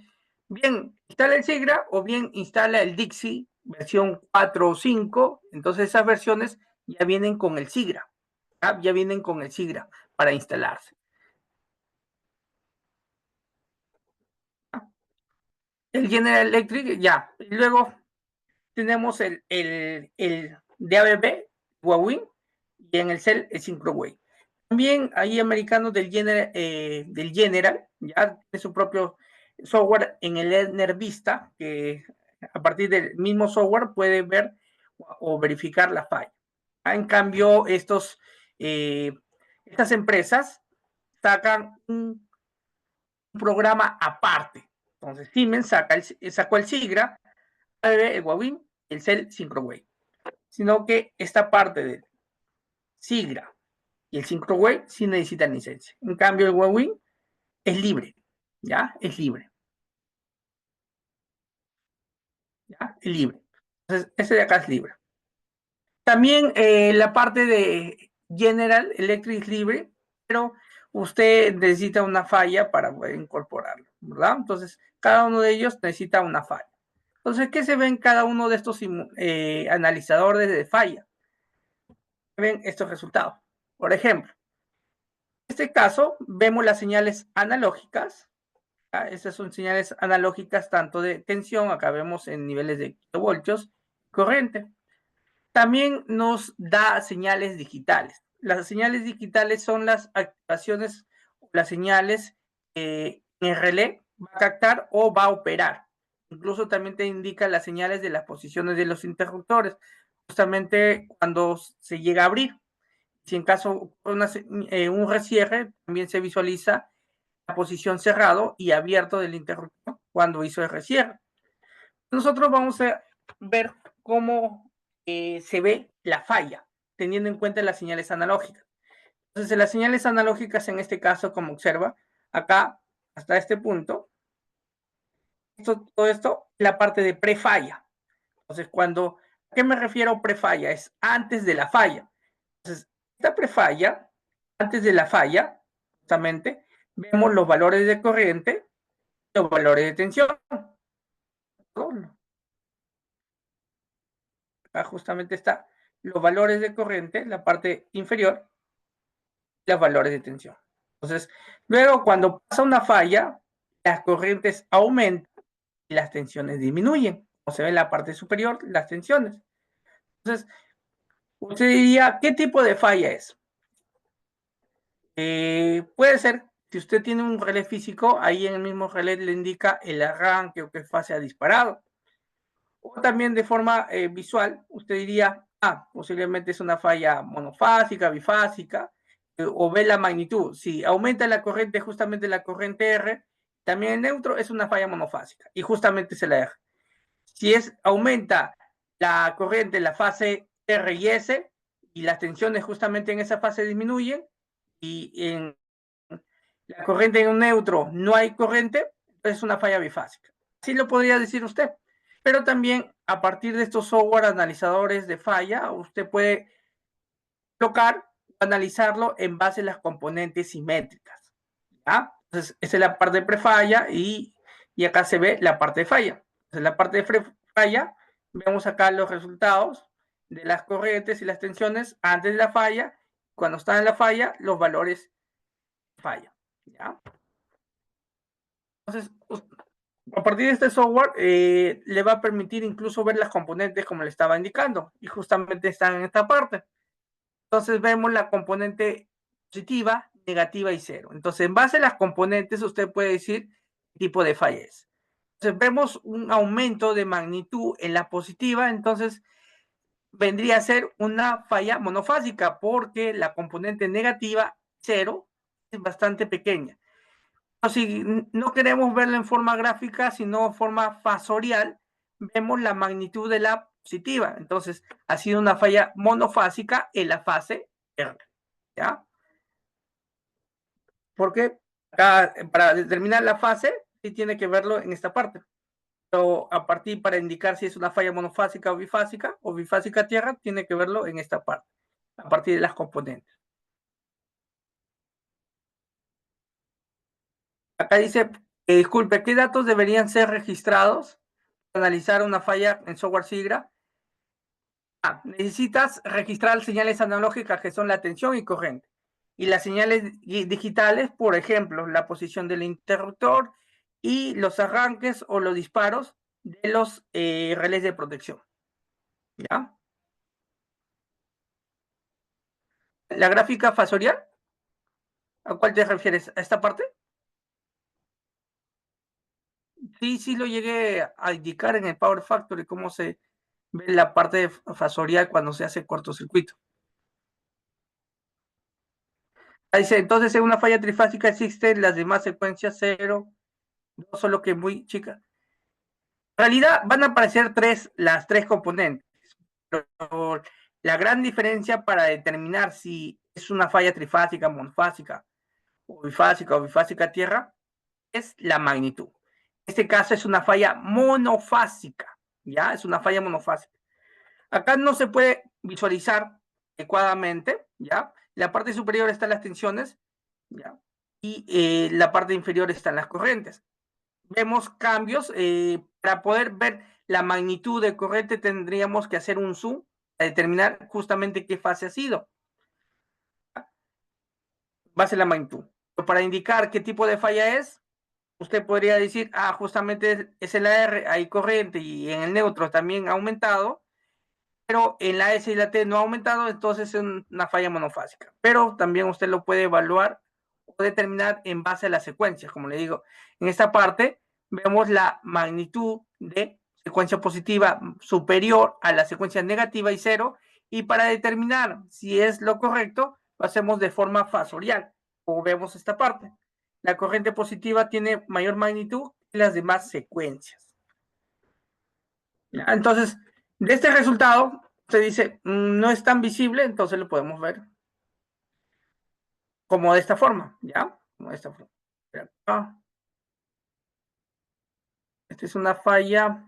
bien instale el SIGRA o bien instala el Dixie versión 4 o 5, entonces esas versiones ya vienen con el SIGRA, ya vienen con el SIGRA para instalarse. El General Electric, ya. Y luego tenemos el DAB, Huawei, y en el CEL el Syncrowave. También hay americanos del General, ya tiene su propio software en el Enervista, que a partir del mismo software puede ver o verificar la falla. En cambio, estas empresas sacan un programa aparte. Entonces, Siemens sacó el SIGRA, el Huawei, el CEL Syncrowave. Sino que esta parte del SIGRA y el Syncrowave sí necesitan licencia. En cambio, el Huawei es libre, ¿ya? Es libre, ¿ya? Es libre. Entonces, ese de acá es libre. También la parte de General Electric es libre, pero usted necesita una falla para poder incorporarlo, ¿verdad? Entonces, cada uno de ellos necesita una falla. Entonces, ¿qué se ve en cada uno de estos analizadores de falla? Ven estos resultados. Por ejemplo, en este caso, vemos las señales analógicas. Estas son señales analógicas tanto de tensión, acá vemos en niveles de kilovoltios, corriente. También nos da señales digitales. Las señales digitales son las activaciones, las señales que el relé va a captar o va a operar. Incluso también te indica las señales de las posiciones de los interruptores, justamente cuando se llega a abrir. Si en caso un recierre, también se visualiza la posición cerrado y abierto del interruptor cuando hizo el recierre. Nosotros vamos a ver cómo se ve la falla, teniendo en cuenta las señales analógicas. Entonces, las señales analógicas, en este caso, como observa, acá, hasta este punto, todo esto, la parte de prefalla. Entonces, ¿a qué me refiero prefalla? Es antes de la falla. Entonces, esta prefalla, antes de la falla, justamente, vemos los valores de corriente, los valores de tensión. Acá justamente está los valores de corriente, la parte inferior, y los valores de tensión. Entonces, luego cuando pasa una falla, las corrientes aumentan y las tensiones disminuyen. Como se ve en la parte superior, las tensiones. Entonces, usted diría, ¿qué tipo de falla es? Puede ser, si usted tiene un relé físico, ahí en el mismo relé le indica el arranque o qué fase ha disparado. O también de forma visual, usted diría, posiblemente es una falla monofásica, bifásica, o ve la magnitud. Si aumenta la corriente, justamente la corriente R, también en neutro es una falla monofásica, y justamente es la R. Si aumenta la corriente en la fase R y S, y las tensiones justamente en esa fase disminuyen, y en la corriente en un neutro no hay corriente, es una falla bifásica. Así lo podría decir usted. Pero también a partir de estos software analizadores de falla, usted puede tocar o analizarlo en base a las componentes simétricas. ¿Ya? Entonces, esa es la parte de prefalla y acá se ve la parte de falla. Entonces, la parte de falla, vemos acá los resultados de las corrientes y las tensiones antes de la falla. Cuando están en la falla, los valores de falla. ¿Ya? Entonces, a partir de este software, le va a permitir incluso ver las componentes como le estaba indicando, y justamente están en esta parte. Entonces vemos la componente positiva, negativa y cero. Entonces, en base a las componentes, usted puede decir qué tipo de falla es. Entonces, vemos un aumento de magnitud en la positiva, entonces vendría a ser una falla monofásica, porque la componente negativa, cero, es bastante pequeña. Si no queremos verla en forma gráfica, sino en forma fasorial, vemos la magnitud de la positiva. Entonces, ha sido una falla monofásica en la fase R. ¿Ya? Porque para determinar la fase, sí tiene que verlo en esta parte. Pero a partir para indicar si es una falla monofásica o bifásica tierra, tiene que verlo en esta parte, a partir de las componentes. Acá dice, disculpe, ¿qué datos deberían ser registrados para analizar una falla en software SIGRA? Necesitas registrar señales analógicas que son la tensión y corriente. Y las señales digitales, por ejemplo, la posición del interruptor y los arranques o los disparos de los relés de protección. ¿Ya? La gráfica fasorial, ¿a cuál te refieres? ¿A esta parte? Sí, sí lo llegué a indicar en el Power Factory, cómo se ve la parte fasorial cuando se hace cortocircuito. Ahí dice, entonces en una falla trifásica existen las demás secuencias 0, 2, solo que muy chicas. En realidad van a aparecer las tres componentes, pero la gran diferencia para determinar si es una falla trifásica, monofásica o bifásica tierra es la magnitud. En este caso es una falla monofásica, ¿ya? Es una falla monofásica. Acá no se puede visualizar adecuadamente, ¿ya? La parte superior están las tensiones, ¿ya? Y la parte inferior están las corrientes. Vemos cambios, para poder ver la magnitud de corriente tendríamos que hacer un zoom para determinar justamente qué fase ha sido. Va a ser la magnitud. Pero para indicar qué tipo de falla es, usted podría decir, justamente es el AR, hay corriente y en el neutro también ha aumentado, pero en la S y la T no ha aumentado, entonces es una falla monofásica. Pero también usted lo puede evaluar o determinar en base a las secuencias. Como le digo, en esta parte vemos la magnitud de secuencia positiva superior a la secuencia negativa y cero, y para determinar si es lo correcto, lo hacemos de forma fasorial, como vemos esta parte. La corriente positiva tiene mayor magnitud que las demás secuencias. Entonces, de este resultado, se dice, no es tan visible, entonces lo podemos ver como de esta forma, ¿ya? Como de esta forma. Esta es una falla.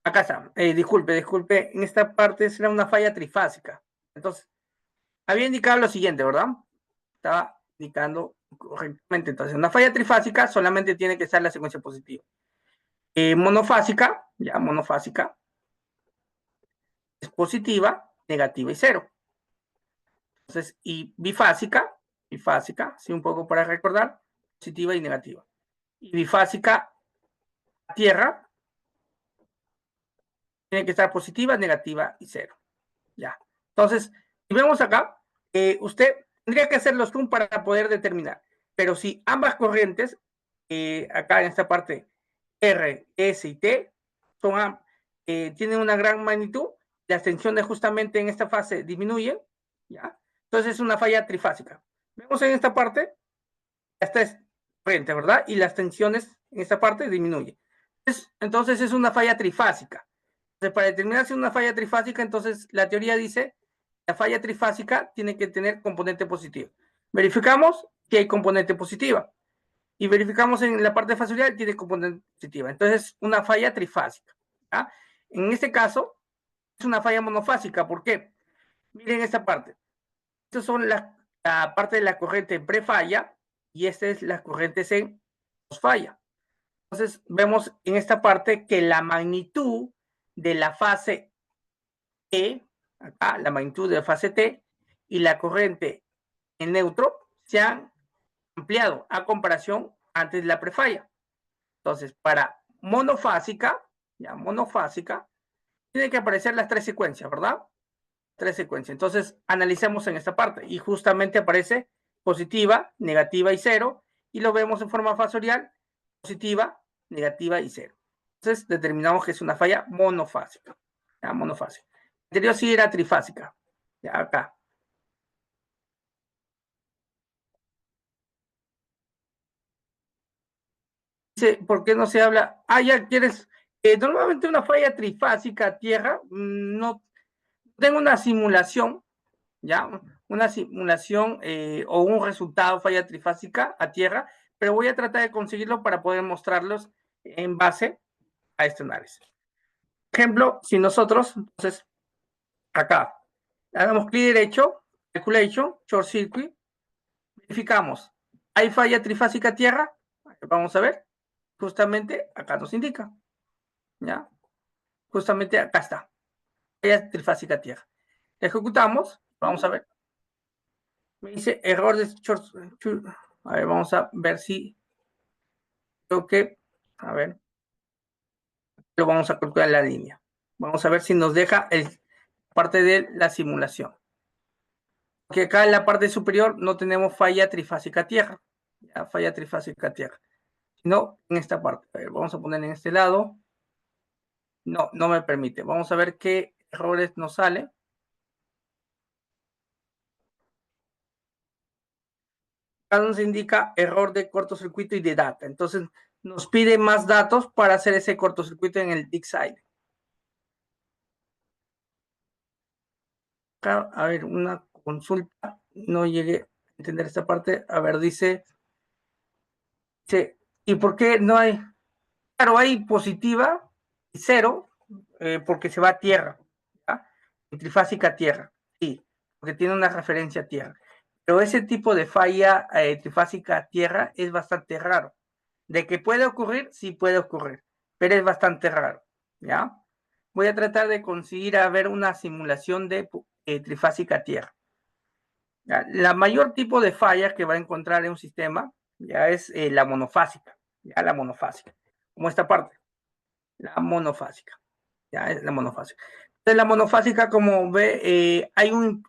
Acá está. Disculpe, en esta parte será una falla trifásica. Entonces, había indicado lo siguiente, ¿verdad? Estaba indicando correctamente. Entonces, una falla trifásica solamente tiene que estar la secuencia positiva. Monofásica, ya, monofásica, es positiva, negativa y cero. Entonces, y bifásica, sí, un poco para recordar, positiva y negativa. Y bifásica, tierra, tiene que estar positiva, negativa y cero. Ya. Entonces, si vemos acá, usted tendría que hacer los zoom para poder determinar. Pero si ambas corrientes, acá en esta parte, R, S y T, tienen una gran magnitud, las tensiones justamente en esta fase disminuyen, ¿ya? Entonces es una falla trifásica. Vemos en esta parte, las tres corrientes, ¿verdad? Y las tensiones en esta parte disminuyen. Entonces es una falla trifásica. Entonces, para determinar si es una falla trifásica, entonces la teoría dice la falla trifásica tiene que tener componente positivo. Verificamos que hay componente positiva y verificamos en la parte fasorial tiene componente positiva. Entonces, una falla trifásica. ¿Ya? En este caso, es una falla monofásica. ¿Por qué? Miren esta parte. Estas son la parte de la corriente en prefalla y esta es la corriente en posfalla. Entonces, vemos en esta parte que la magnitud de la fase E, acá, la magnitud de la fase T y la corriente en neutro se han ampliado a comparación antes de la prefalla. Entonces, para monofásica, ya monofásica, tiene que aparecer las tres secuencias, ¿verdad? Tres secuencias. Entonces, analicemos en esta parte y justamente aparece positiva, negativa y cero, y lo vemos en forma fasorial, positiva, negativa y cero. Entonces, determinamos que es una falla monofásica. Ya, monofásica. La anterior sí era trifásica. Ya, acá. Dice, ¿por qué no se habla? Ya quieres. Normalmente una falla trifásica tierra, no tengo una simulación, ¿ya? Una simulación o un resultado falla trifásica a tierra, pero voy a tratar de conseguirlo para poder mostrarlos en base a este análisis. Ejemplo, si nosotros, entonces, acá, hagamos clic derecho, calculation, short circuit, verificamos, ¿hay falla trifásica a tierra? Vamos a ver, justamente acá nos indica, ¿ya? Justamente acá está, falla trifásica a tierra. Ejecutamos, vamos a ver, me dice error de short, a ver, vamos a ver si creo que, a ver, lo vamos a calcular en la línea. Vamos a ver si nos deja parte de la simulación. Que acá en la parte superior no tenemos falla trifásica tierra, ya, falla trifásica tierra, sino en esta parte. A ver, vamos a poner en este lado. No, no me permite. Vamos a ver qué errores nos sale. Acá nos indica error de cortocircuito y de data. Entonces nos pide más datos para hacer ese cortocircuito en el DIGSILE. Acá, a ver, una consulta. No llegué a entender esta parte. A ver, dice, ¿y por qué no hay? Claro, hay positiva y cero porque se va a tierra, ¿ya? Trifásica a tierra, sí, porque tiene una referencia a tierra. Pero ese tipo de falla trifásica a tierra es bastante raro. De que puede ocurrir, sí puede ocurrir, pero es bastante raro, ¿ya? Voy a tratar de conseguir a ver una simulación de trifásica a tierra. ¿Ya? La mayor tipo de falla que va a encontrar en un sistema ya es la monofásica, ya la monofásica, como esta parte, la monofásica, ya es la monofásica. Entonces la monofásica, como ve, hay un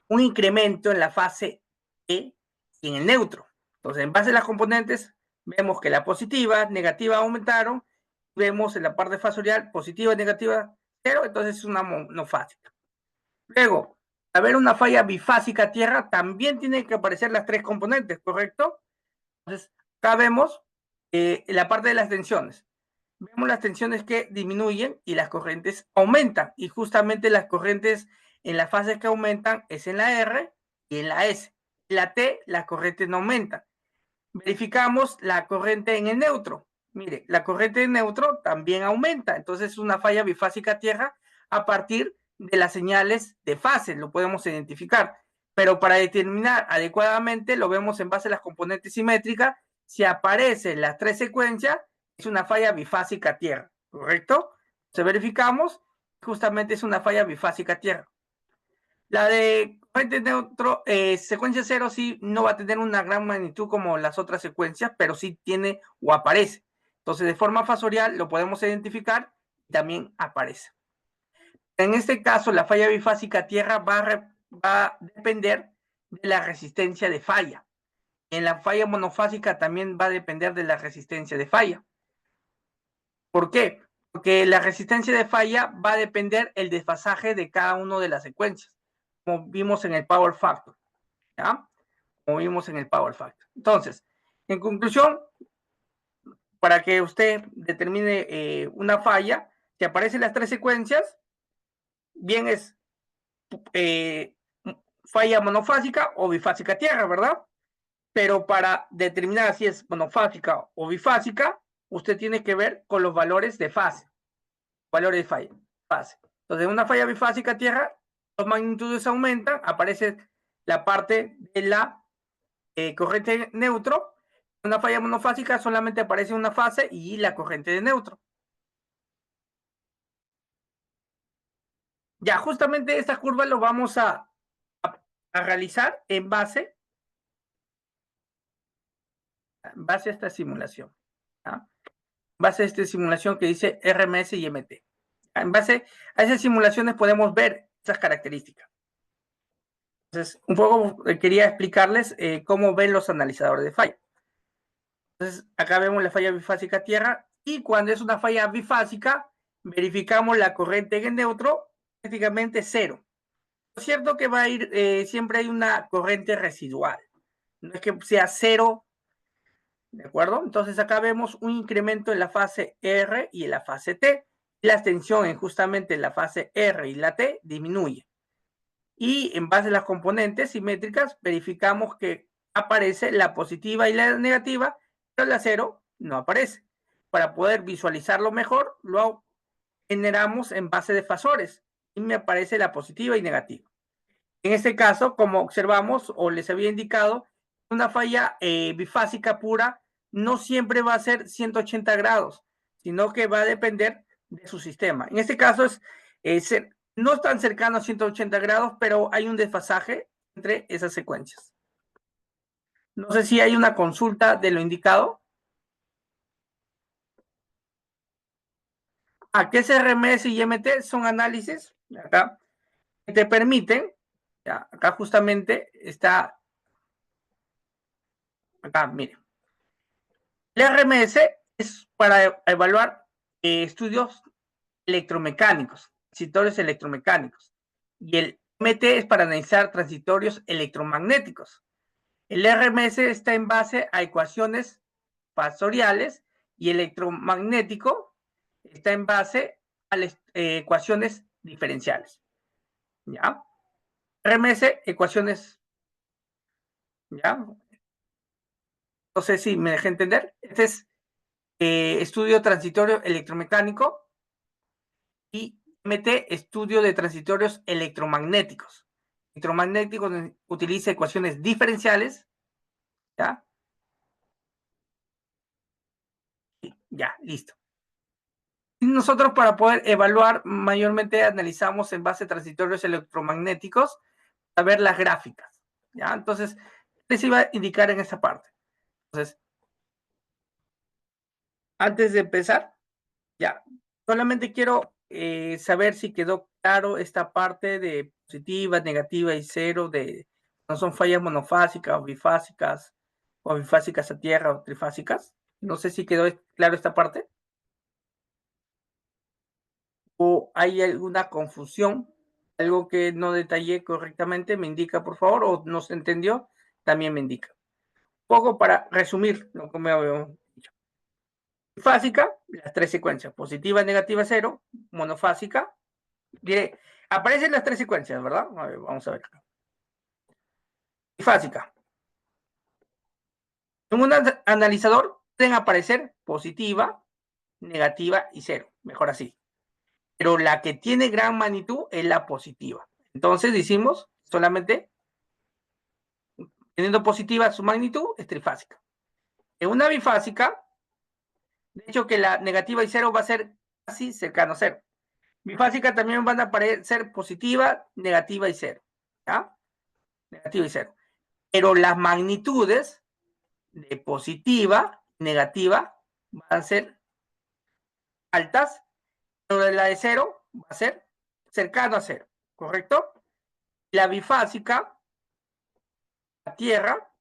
incremento en la fase E y en el neutro. Entonces, en base a las componentes, vemos que la positiva, negativa aumentaron, vemos en la parte fasorial positiva, negativa, cero, entonces es una monofásica. Luego, a ver una falla bifásica a tierra, también tienen que aparecer las tres componentes, ¿correcto? Entonces, acá vemos la parte de las tensiones. Vemos las tensiones que disminuyen y las corrientes aumentan. Y justamente las corrientes en las fases que aumentan es en la R y en la S. En la T, las corrientes no aumentan. Verificamos la corriente en el neutro. Mire, la corriente en neutro también aumenta. Entonces es una falla bifásica a tierra a partir de las señales de fase. Lo podemos identificar. Pero para determinar adecuadamente, lo vemos en base a las componentes simétricas. Si aparecen las tres secuencias, es una falla bifásica a tierra, ¿correcto? Si verificamos, justamente es una falla bifásica a tierra. La de corriente neutro, secuencia cero sí no va a tener una gran magnitud como las otras secuencias, pero sí tiene o aparece. Entonces, de forma fasorial lo podemos identificar y también aparece. En este caso, la falla bifásica a tierra va a depender de la resistencia de falla. En la falla monofásica también va a depender de la resistencia de falla. ¿Por qué? Porque la resistencia de falla va a depender el desfasaje de cada una de las secuencias, como vimos en el power factor, ¿ya? Como vimos en el power factor. Entonces, en conclusión, para que usted determine una falla, si aparecen las tres secuencias, bien es falla monofásica o bifásica tierra, ¿verdad? Pero para determinar si es monofásica o bifásica, usted tiene que ver con los valores de fase, valores de fase. Entonces, en una falla bifásica tierra, las magnitudes aumentan, aparece la parte de la corriente neutro. En una falla monofásica solamente aparece una fase y la corriente de neutro. Ya, justamente esta curva lo vamos a realizar en base a esta simulación. ¿Ya? Base a esta simulación que dice RMS y MT. En base a esas simulaciones podemos ver esas características. Entonces, un poco quería explicarles cómo ven los analizadores de falla. Entonces, acá vemos la falla bifásica tierra y cuando es una falla bifásica, verificamos la corriente en el neutro, prácticamente cero. Es cierto que va a ir, siempre hay una corriente residual. No es que sea cero, ¿de acuerdo? Entonces acá vemos un incremento en la fase R y en la fase T. La tensión en justamente en la fase R y la T disminuye. y en base a las componentes simétricas verificamos que aparece la positiva y la negativa, pero la cero no aparece. Para poder visualizarlo mejor, lo generamos en base de fasores y me aparece la positiva y negativa. En este caso, como observamos o les había indicado, una falla bifásica pura no siempre va a ser 180 grados, sino que va a depender de su sistema. En este caso no es tan cercano a 180 grados, pero hay un desfasaje entre esas secuencias. No sé si hay una consulta de lo indicado. ¿Qué es RMS y MT? Son análisis acá que te permiten, ya, acá justamente está, acá, miren. El RMS es para evaluar estudios electromecánicos, transitorios electromecánicos. Y el MT es para analizar transitorios electromagnéticos. El RMS está en base a ecuaciones fasoriales y electromagnético está en base a ecuaciones diferenciales. ¿Ya? RMS, ecuaciones, ¿ya? No sé si me dejé entender. Este es estudio transitorio electromecánico y MT, estudio de transitorios electromagnéticos. Electromagnéticos utiliza ecuaciones diferenciales, ¿ya? Ya, listo. Y nosotros para poder evaluar, mayormente analizamos en base a transitorios electromagnéticos a ver las gráficas, ¿ya? Entonces, les iba a indicar en esta parte. Entonces, antes de empezar, ya, solamente quiero saber si quedó claro esta parte de positiva, negativa y cero, de no son fallas monofásicas o bifásicas a tierra o trifásicas. No sé si quedó claro esta parte o hay alguna confusión, algo que no detallé correctamente, me indica por favor, o no se entendió, también me indica. Un poco para resumir lo que me había dicho. Bifásica, las tres secuencias, positiva, negativa, cero, monofásica. Aparecen las tres secuencias, ¿verdad? A ver, vamos a ver. Bifásica. En un analizador pueden aparecer positiva, negativa y cero. Mejor así. Pero la que tiene gran magnitud es la positiva. Entonces decimos solamente teniendo positiva su magnitud es trifásica. En una bifásica, de hecho que la negativa y cero va a ser casi cercano a cero. Bifásica también van a aparecer positiva, negativa y cero. ¿Ya? Negativa y cero. Pero las magnitudes de positiva, negativa, van a ser altas, pero de la de cero va a ser cercano a cero, ¿correcto? La bifásica, la tierra,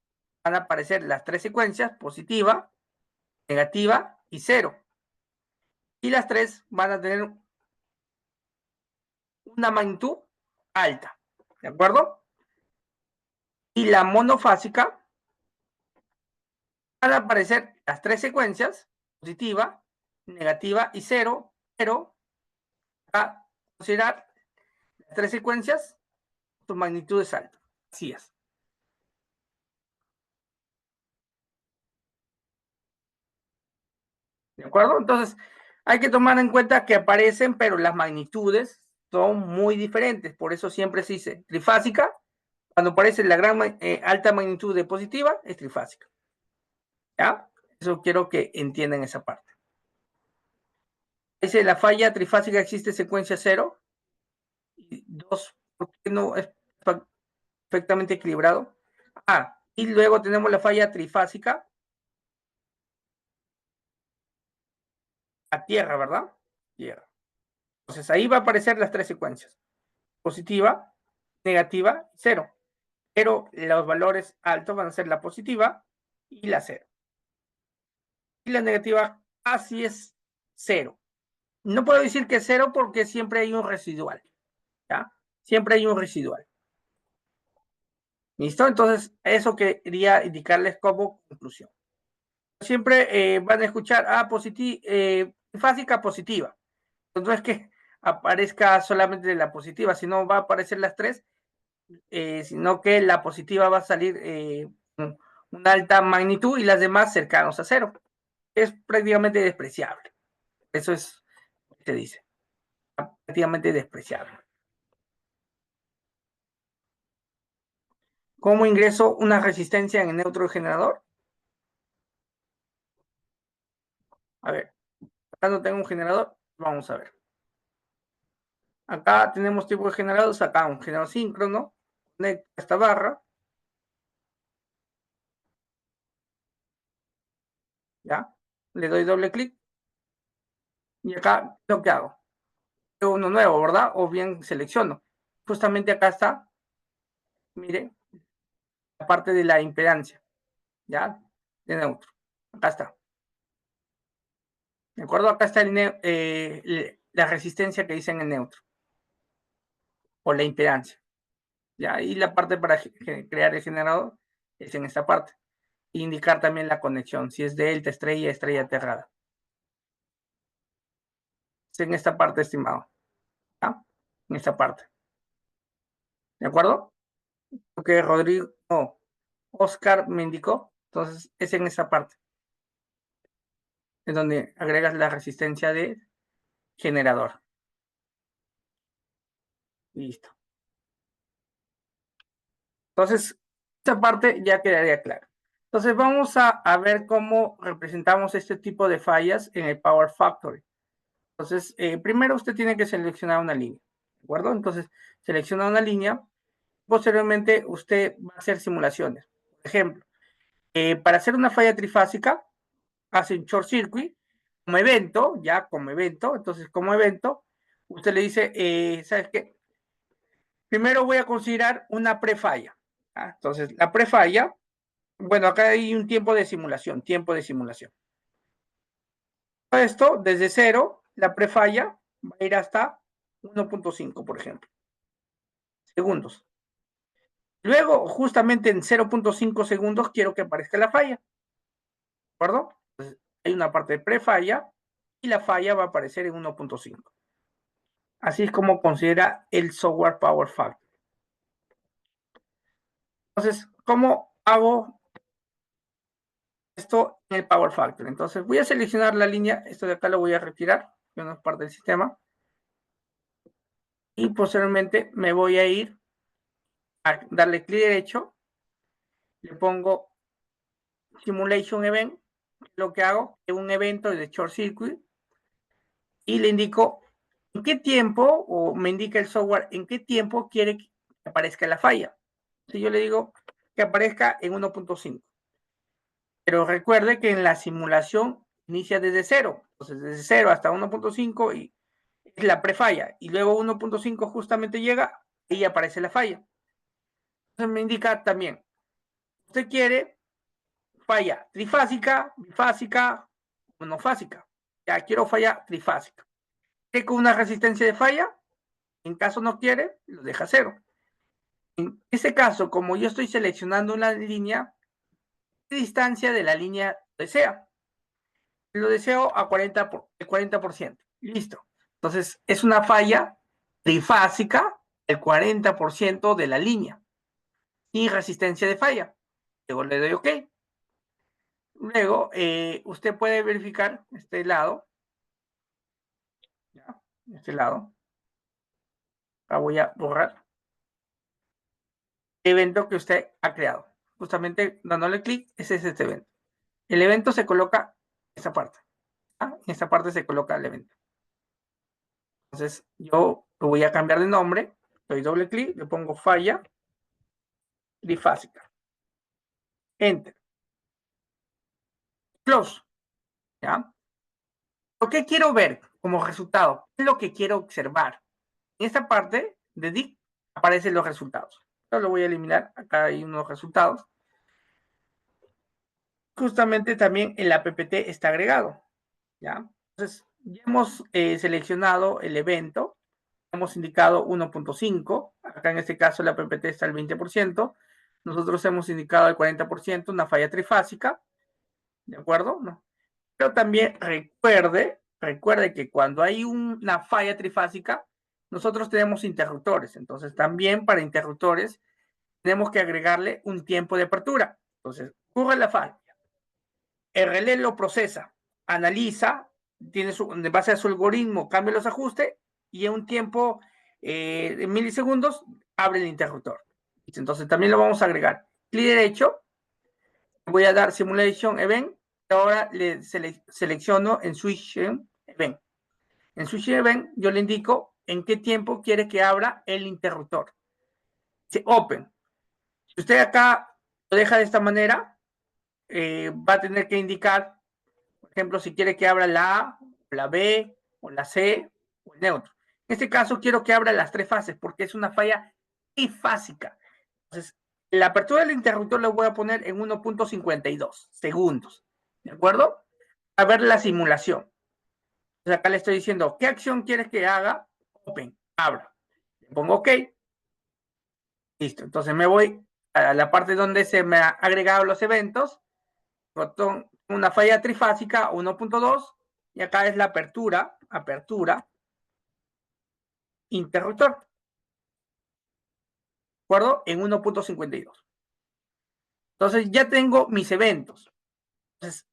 van a aparecer las tres secuencias, positiva, negativa y cero. Y las tres van a tener una magnitud alta, ¿de acuerdo? Y la monofásica, van a aparecer las tres secuencias, positiva, negativa y cero, pero a considerar las tres secuencias, su magnitud es alta. Así es. ¿De acuerdo? Entonces, hay que tomar en cuenta que aparecen, pero las magnitudes son muy diferentes. Por eso siempre se dice trifásica. Cuando aparece la alta magnitud de positiva, es trifásica. ¿Ya? Eso quiero que entiendan esa parte. Dice, la falla trifásica existe secuencia cero. Y dos, ¿por qué no es perfectamente equilibrado? Y luego tenemos la falla trifásica a tierra, ¿verdad? Tierra. Entonces ahí va a aparecer las tres secuencias. Positiva, negativa, cero. Pero los valores altos van a ser la positiva y la cero. Y la negativa así es cero. No puedo decir que es cero porque siempre hay un residual. ¿Ya? Siempre hay un residual. ¿Listo? Entonces, eso quería indicarles como conclusión. Siempre van a escuchar bifásica positiva. No es que aparezca solamente la positiva, sino va a aparecer las tres sino que la positiva va a salir una alta magnitud y las demás cercanos a cero. Es prácticamente despreciable. Eso es lo que se dice. Prácticamente despreciable. ¿Cómo ingreso una resistencia en el neutro del generador? A ver, acá no tengo un generador. Vamos a ver. Acá tenemos tipo de generados. Acá un generador síncrono. Conecto esta barra. ¿Ya? Le doy doble clic. Y acá lo que hago. Uno nuevo, ¿verdad? O bien selecciono. Justamente acá está. Mire, la parte de la impedancia. ¿Ya? De neutro. Acá está. ¿De acuerdo? Acá está la resistencia que dice en el neutro. O la impedancia. ¿Ya? Y la parte para crear el generador es en esta parte. E indicar también la conexión, si es delta, estrella, estrella aterrada. Es en esta parte, estimado. ¿Ya? En esta parte. ¿De acuerdo? Lo que Rodrigo, no, Oscar me indicó. Entonces, es en esta parte. Es donde agregas la resistencia de generador. Listo. Entonces, esta parte ya quedaría clara. Entonces, vamos a ver cómo representamos este tipo de fallas en el Power Factory. Entonces, primero usted tiene que seleccionar una línea, ¿de acuerdo? Entonces, selecciona una línea. Posteriormente, usted va a hacer simulaciones. Por ejemplo, para hacer una falla trifásica, hace un short circuit como evento, ya como evento. Entonces, como evento, usted le dice, ¿sabes qué? Primero voy a considerar una prefalla. Entonces, la prefalla, bueno, acá hay un tiempo de simulación, tiempo de simulación. Esto, desde cero, la prefalla va a ir hasta 1.5, por ejemplo, segundos. Luego, justamente en 0.5 segundos, quiero que aparezca la falla, ¿de acuerdo? Entonces, hay una parte de prefalla y la falla va a aparecer en 1.5. Así es como considera el software Power Factor. Entonces, ¿cómo hago esto en el Power Factor? Entonces, voy a seleccionar la línea, esto de acá lo voy a retirar, que no es parte del sistema, y posteriormente me voy a ir a darle clic derecho, le pongo Simulation Event, lo que hago es un evento de short circuit y le indico en qué tiempo, o me indica el software en qué tiempo quiere que aparezca la falla. Si yo le digo que aparezca en 1.5, pero recuerde que en la simulación inicia desde cero, entonces desde 0 hasta 1.5 y es la prefalla, y luego 1.5 justamente llega y aparece la falla. Entonces me indica también, usted quiere falla trifásica, bifásica, monofásica. Ya quiero falla trifásica. ¿Qué con una resistencia de falla? En caso no quiere, lo deja cero. En este caso, como yo estoy seleccionando una línea, ¿qué distancia de la línea desea? Lo deseo a 40%. Listo. Entonces, es una falla trifásica, el 40% de la línea. Y resistencia de falla. Luego le doy OK. Luego, usted puede verificar este lado. ¿Ya? Este lado. La voy a borrar. Evento que usted ha creado. Justamente dándole clic, ese es este evento. El evento se coloca en esta parte. En esta parte se coloca el evento. Entonces, yo lo voy a cambiar de nombre. Doy doble clic, le pongo falla trifásica. Enter. Close. ¿Ya? ¿Lo que quiero ver como resultado? ¿Qué es lo que quiero observar? En esta parte de DIC aparecen los resultados. Yo lo voy a eliminar. Acá hay unos resultados. Justamente también el apt está agregado. ¿Ya? Entonces, ya hemos seleccionado el evento. Hemos indicado 1.5. Acá en este caso la apt está al 20%. Nosotros hemos indicado el 40%, una falla trifásica. ¿De acuerdo? ¿No? Pero también recuerde que cuando hay una falla trifásica, nosotros tenemos interruptores. Entonces, también para interruptores tenemos que agregarle un tiempo de apertura. Entonces, ocurre la falla. El relé lo procesa, analiza, en base a su algoritmo, cambia los ajustes y en un tiempo de milisegundos abre el interruptor. Entonces, también lo vamos a agregar. Clic derecho, voy a dar Simulation Event. Ahora le selecciono en Switch Event. En Switch Event yo le indico en qué tiempo quiere que abra el interruptor. Dice Open. Si usted acá lo deja de esta manera, va a tener que indicar, por ejemplo, si quiere que abra la A, la B, o la C, o el neutro. En este caso quiero que abra las tres fases porque es una falla trifásica. Entonces, la apertura del interruptor lo voy a poner en 1.52 segundos. ¿De acuerdo? A ver la simulación. Entonces acá le estoy diciendo, ¿qué acción quieres que haga? Open, abra. Le pongo OK. Listo. Entonces me voy a la parte donde se me han agregado los eventos. Botón, una falla trifásica 1.2. Y acá es la apertura, interruptor. ¿De acuerdo? En 1.52. Entonces ya tengo mis eventos. Entonces,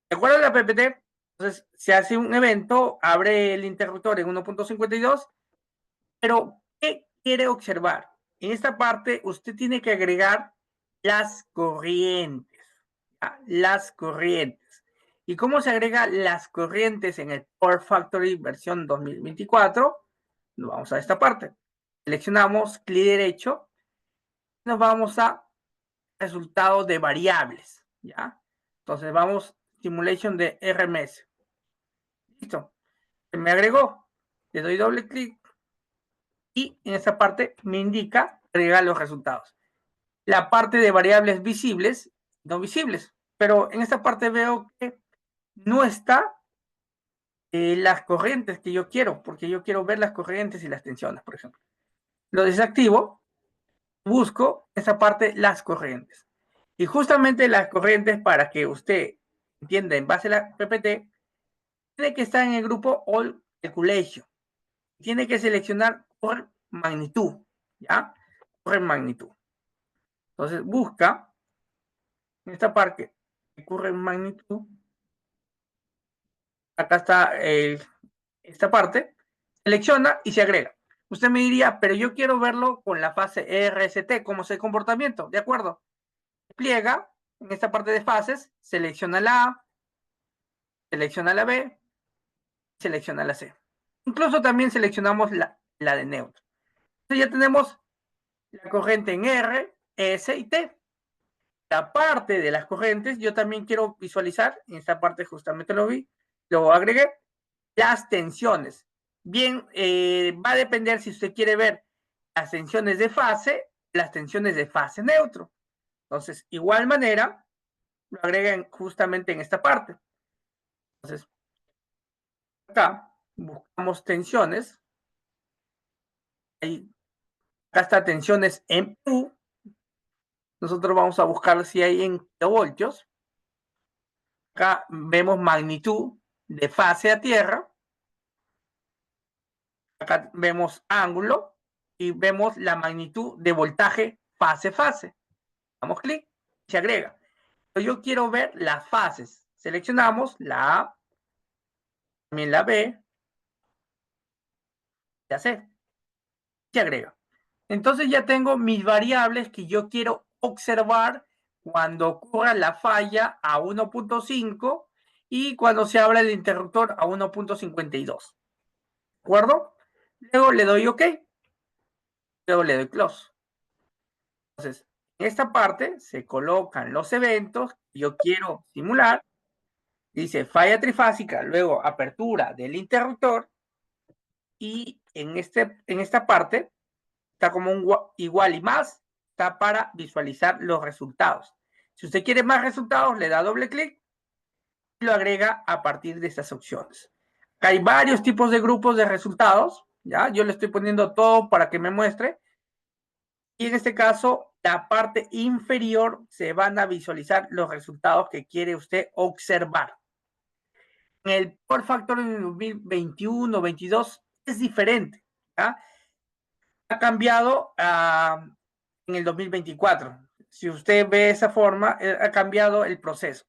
de acuerdo a la PPT, entonces se hace un evento, abre el interruptor en 1.52, pero ¿qué quiere observar? En esta parte usted tiene que agregar las corrientes. Las corrientes. ¿Y cómo se agrega las corrientes en el Power Factory versión 2024? Nos vamos a esta parte. Seleccionamos clic derecho. Nos vamos a resultados de variables. ¿Ya? Entonces vamos Simulation de RMS. Listo. Se me agregó. Le doy doble clic y en esta parte me indica agregar los resultados. La parte de variables visibles, no visibles, pero en esta parte veo que no está las corrientes que yo quiero, porque yo quiero ver las corrientes y las tensiones, por ejemplo. Lo desactivo, busco esa parte, las corrientes. Y justamente las corrientes, para que usted entienda en base a la PPT, tiene que estar en el grupo All Calculation. Tiene que seleccionar por magnitud, ¿ya? Por magnitud. Entonces busca en esta parte que ocurre en magnitud. Acá está esta parte. Selecciona y se agrega. Usted me diría, pero yo quiero verlo con la fase RST, cómo es el comportamiento. De acuerdo. Pliega en esta parte de fases, selecciona la A, selecciona la B, selecciona la C. Incluso también seleccionamos la de neutro. Entonces ya tenemos la corriente en R, S y T. La parte de las corrientes, yo también quiero visualizar, en esta parte justamente lo vi, lo agregué, las tensiones. Bien, va a depender si usted quiere ver las tensiones de fase, las tensiones de fase neutro. Entonces, igual manera, lo agregan justamente en esta parte. Entonces, acá buscamos tensiones. Ahí, acá está tensiones en Q. Nosotros vamos a buscar si hay en kilovoltios. Acá vemos magnitud de fase a tierra. Acá vemos ángulo y vemos la magnitud de voltaje fase-fase. Damos clic, se agrega. Pero yo quiero ver las fases. Seleccionamos la A, también la B, la C. Se agrega. Entonces ya tengo mis variables que yo quiero observar cuando ocurra la falla a 1.5 y cuando se abra el interruptor a 1.52. ¿De acuerdo? Luego le doy OK. Luego le doy Close. Entonces, en esta parte se colocan los eventos que yo quiero simular. Dice falla trifásica, luego apertura del interruptor. Y en esta parte está como un igual y más, está para visualizar los resultados. Si usted quiere más resultados, le da doble clic y lo agrega a partir de estas opciones. Acá hay varios tipos de grupos de resultados, ¿ya? Yo le estoy poniendo todo para que me muestre. Y en este caso, la parte inferior se van a visualizar los resultados que quiere usted observar. En el Power Factory 2021-22 es diferente. ¿ya? Ha cambiado en el 2024. Si usted ve esa forma, ha cambiado el proceso.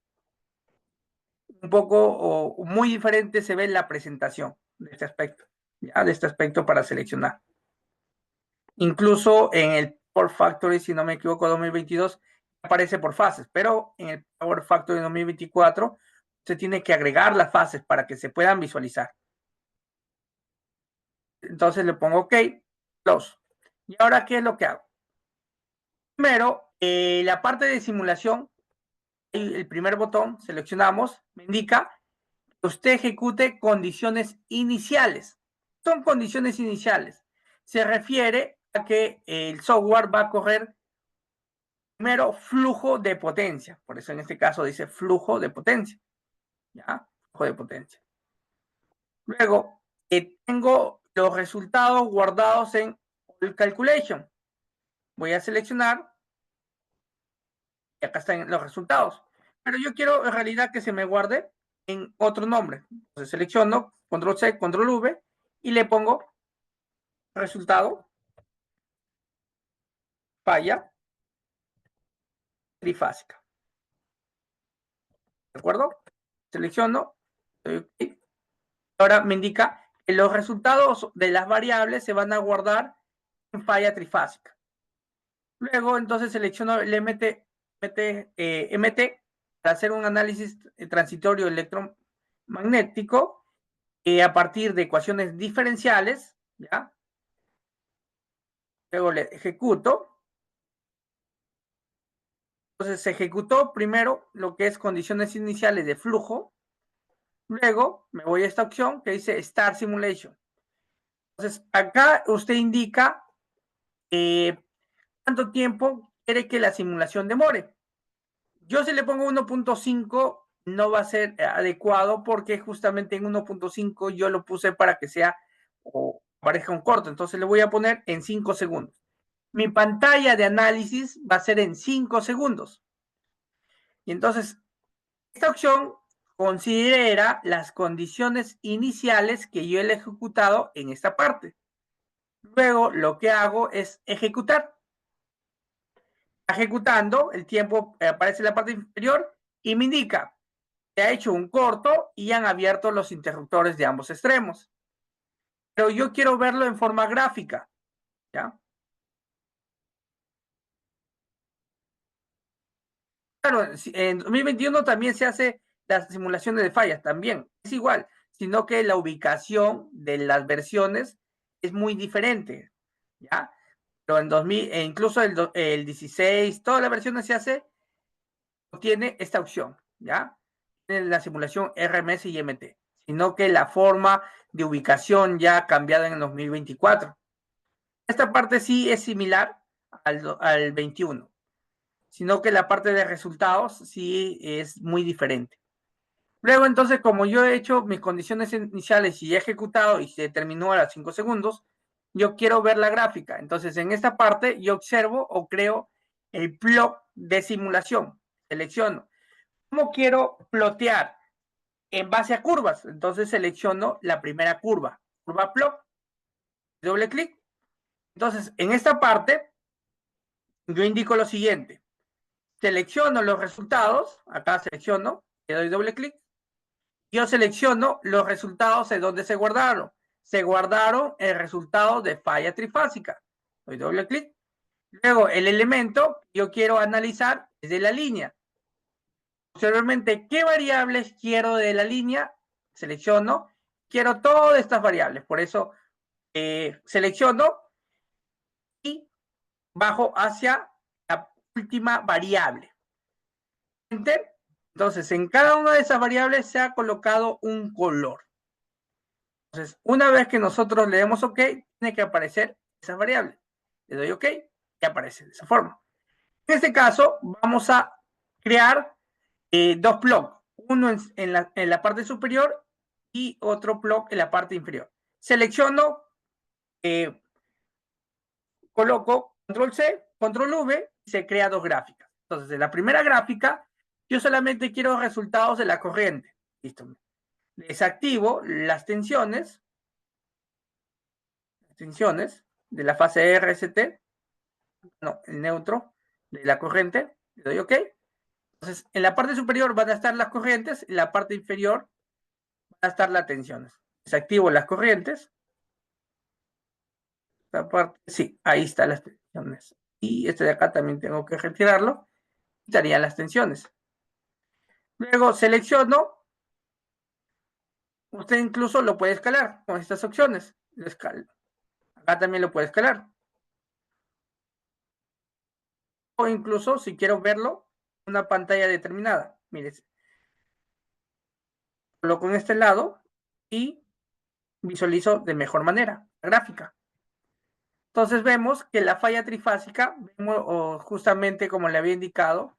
Un poco o muy diferente se ve la presentación de este aspecto, ¿ya? De este aspecto para seleccionar. Incluso en el Power Factory, si no me equivoco, 2022, aparece por fases, pero en el Power Factory 2024 se tiene que agregar las fases para que se puedan visualizar. Entonces le pongo OK, close. ¿Y ahora qué es lo que hago? Primero, la parte de simulación, el primer botón, seleccionamos, me indica que usted ejecute condiciones iniciales. Son condiciones iniciales. Se refiere a que el software va a correr primero flujo de potencia. Por eso en este caso dice flujo de potencia. ¿Ya? Flujo de potencia. Luego, tengo los resultados guardados en All Calculation. Voy a seleccionar y acá están los resultados. Pero yo quiero en realidad que se me guarde en otro nombre. Entonces selecciono, control C, control V y le pongo resultado, falla trifásica. ¿De acuerdo? Selecciono. Ahora me indica que los resultados de las variables se van a guardar en falla trifásica. Luego, entonces, selecciono el MT para hacer un análisis transitorio electromagnético a partir de ecuaciones diferenciales, ¿ya? Luego le ejecuto. Entonces, se ejecutó primero lo que es condiciones iniciales de flujo. Luego, me voy a esta opción que dice Start Simulation. Entonces, acá usted indica cuánto tiempo quiere que la simulación demore. Yo si le pongo 1.5 no va a ser adecuado porque justamente en 1.5 yo lo puse para que sea o parezca un corto. Entonces le voy a poner en 5 segundos. Mi pantalla de análisis va a ser en 5 segundos. Y entonces, esta opción considera las condiciones iniciales que yo he ejecutado en esta parte. Luego, lo que hago es ejecutar. Ejecutando, el tiempo aparece en la parte inferior y me indica se ha hecho un corto y han abierto los interruptores de ambos extremos. Pero yo quiero verlo en forma gráfica, ¿ya? Claro, en 2021 también se hace las simulaciones de fallas, también. Es igual, sino que la ubicación de las versiones es muy diferente, ¿ya? Pero en 2000, incluso el 16, todas las versiones se hace, tiene esta opción, ¿ya? Tiene la simulación RMS y MT, sino que la forma de ubicación ya ha cambiado en el 2024. Esta parte sí es similar al 21, sino que la parte de resultados sí es muy diferente. Luego, entonces, como yo he hecho mis condiciones iniciales y he ejecutado y se terminó a los 5 segundos, yo quiero ver la gráfica. Entonces, en esta parte, yo observo o creo el plot de simulación. Selecciono. ¿Cómo quiero plotear? En base a curvas. Entonces, selecciono la primera curva. Curva plot. Doble clic. Entonces, en esta parte, yo indico lo siguiente. Selecciono los resultados. Acá selecciono. Le doy doble clic. Yo selecciono los resultados de donde se guardaron. Se guardaron el resultado de falla trifásica. Doy doble clic. Luego, el elemento yo quiero analizar es de la línea. Posteriormente, ¿qué variables quiero de la línea? Selecciono. Quiero todas estas variables. Por eso selecciono y bajo hacia la última variable. Enter. Entonces, en cada una de esas variables se ha colocado un color. Entonces, una vez que nosotros le demos OK, tiene que aparecer esa variable. Le doy OK y aparece de esa forma. En este caso, vamos a crear dos blogs. Uno en la parte superior y otro blog en la parte inferior. Selecciono, coloco control C, control V y se crea dos gráficas. Entonces, en la primera gráfica, yo solamente quiero resultados de la corriente. Listo. Desactivo las tensiones. tensiones de la fase RST, no, el neutro de la corriente, le doy OK. Entonces, en la parte superior van a estar las corrientes, en la parte inferior van a estar las tensiones. Desactivo las corrientes. Esta parte, sí, ahí están las tensiones. Y este de acá también tengo que retirarlo. Estarían las tensiones. Luego selecciono. Usted incluso lo puede escalar con estas opciones. Lo escalo. Acá también lo puede escalar. O incluso, si quiero verlo, una pantalla determinada. Mire, coloco en este lado y visualizo de mejor manera la gráfica. Entonces vemos que la falla trifásica, vemos, justamente como le había indicado,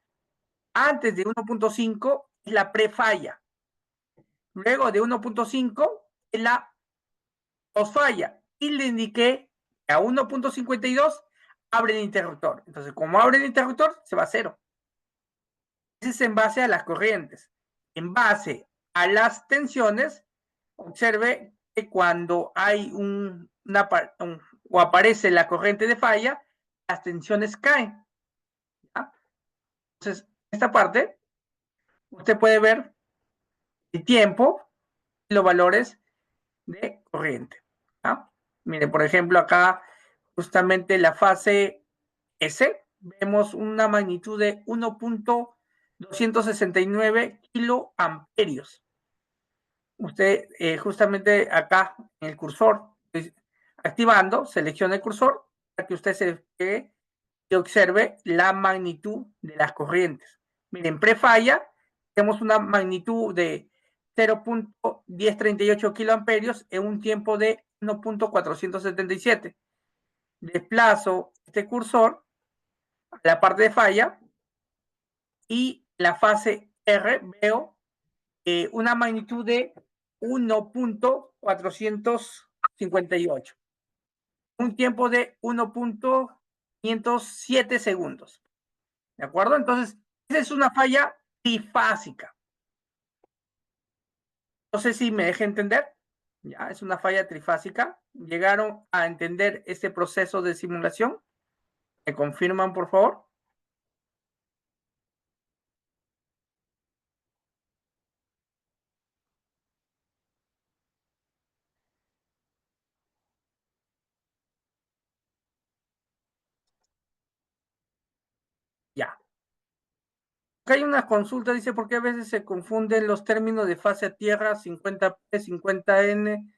antes de 1.5 es la prefalla. Luego de 1.5 es la posfalla. Y le indiqué que a 1.52 abre el interruptor. Entonces, como abre el interruptor, se va a cero. Ese es en base a las corrientes. En base a las tensiones, observe que cuando hay o aparece la corriente de falla, las tensiones caen. ¿Ya? Entonces, en esta parte, usted puede ver el tiempo y los valores de corriente. ¿Ya? Mire, por ejemplo, acá justamente la fase S, vemos una magnitud de 1.269 kiloamperios. Usted justamente acá en el cursor, activando, selecciona el cursor para que usted se pegue y observe la magnitud de las corrientes. Miren, prefalla, tenemos una magnitud de 0.1038 kiloamperios en un tiempo de 1.477. Desplazo este cursor a la parte de falla y la fase R veo una magnitud de 1.458. Un tiempo de 1.507 segundos. ¿De acuerdo? Entonces, esa es una falla trifásica. No sé si me deje entender. Ya, es una falla trifásica. ¿Llegaron a entender este proceso de simulación? ¿Me confirman, por favor? Ya. Acá hay una consulta, dice, ¿por qué a veces se confunden los términos de fase a tierra 50P, 50N?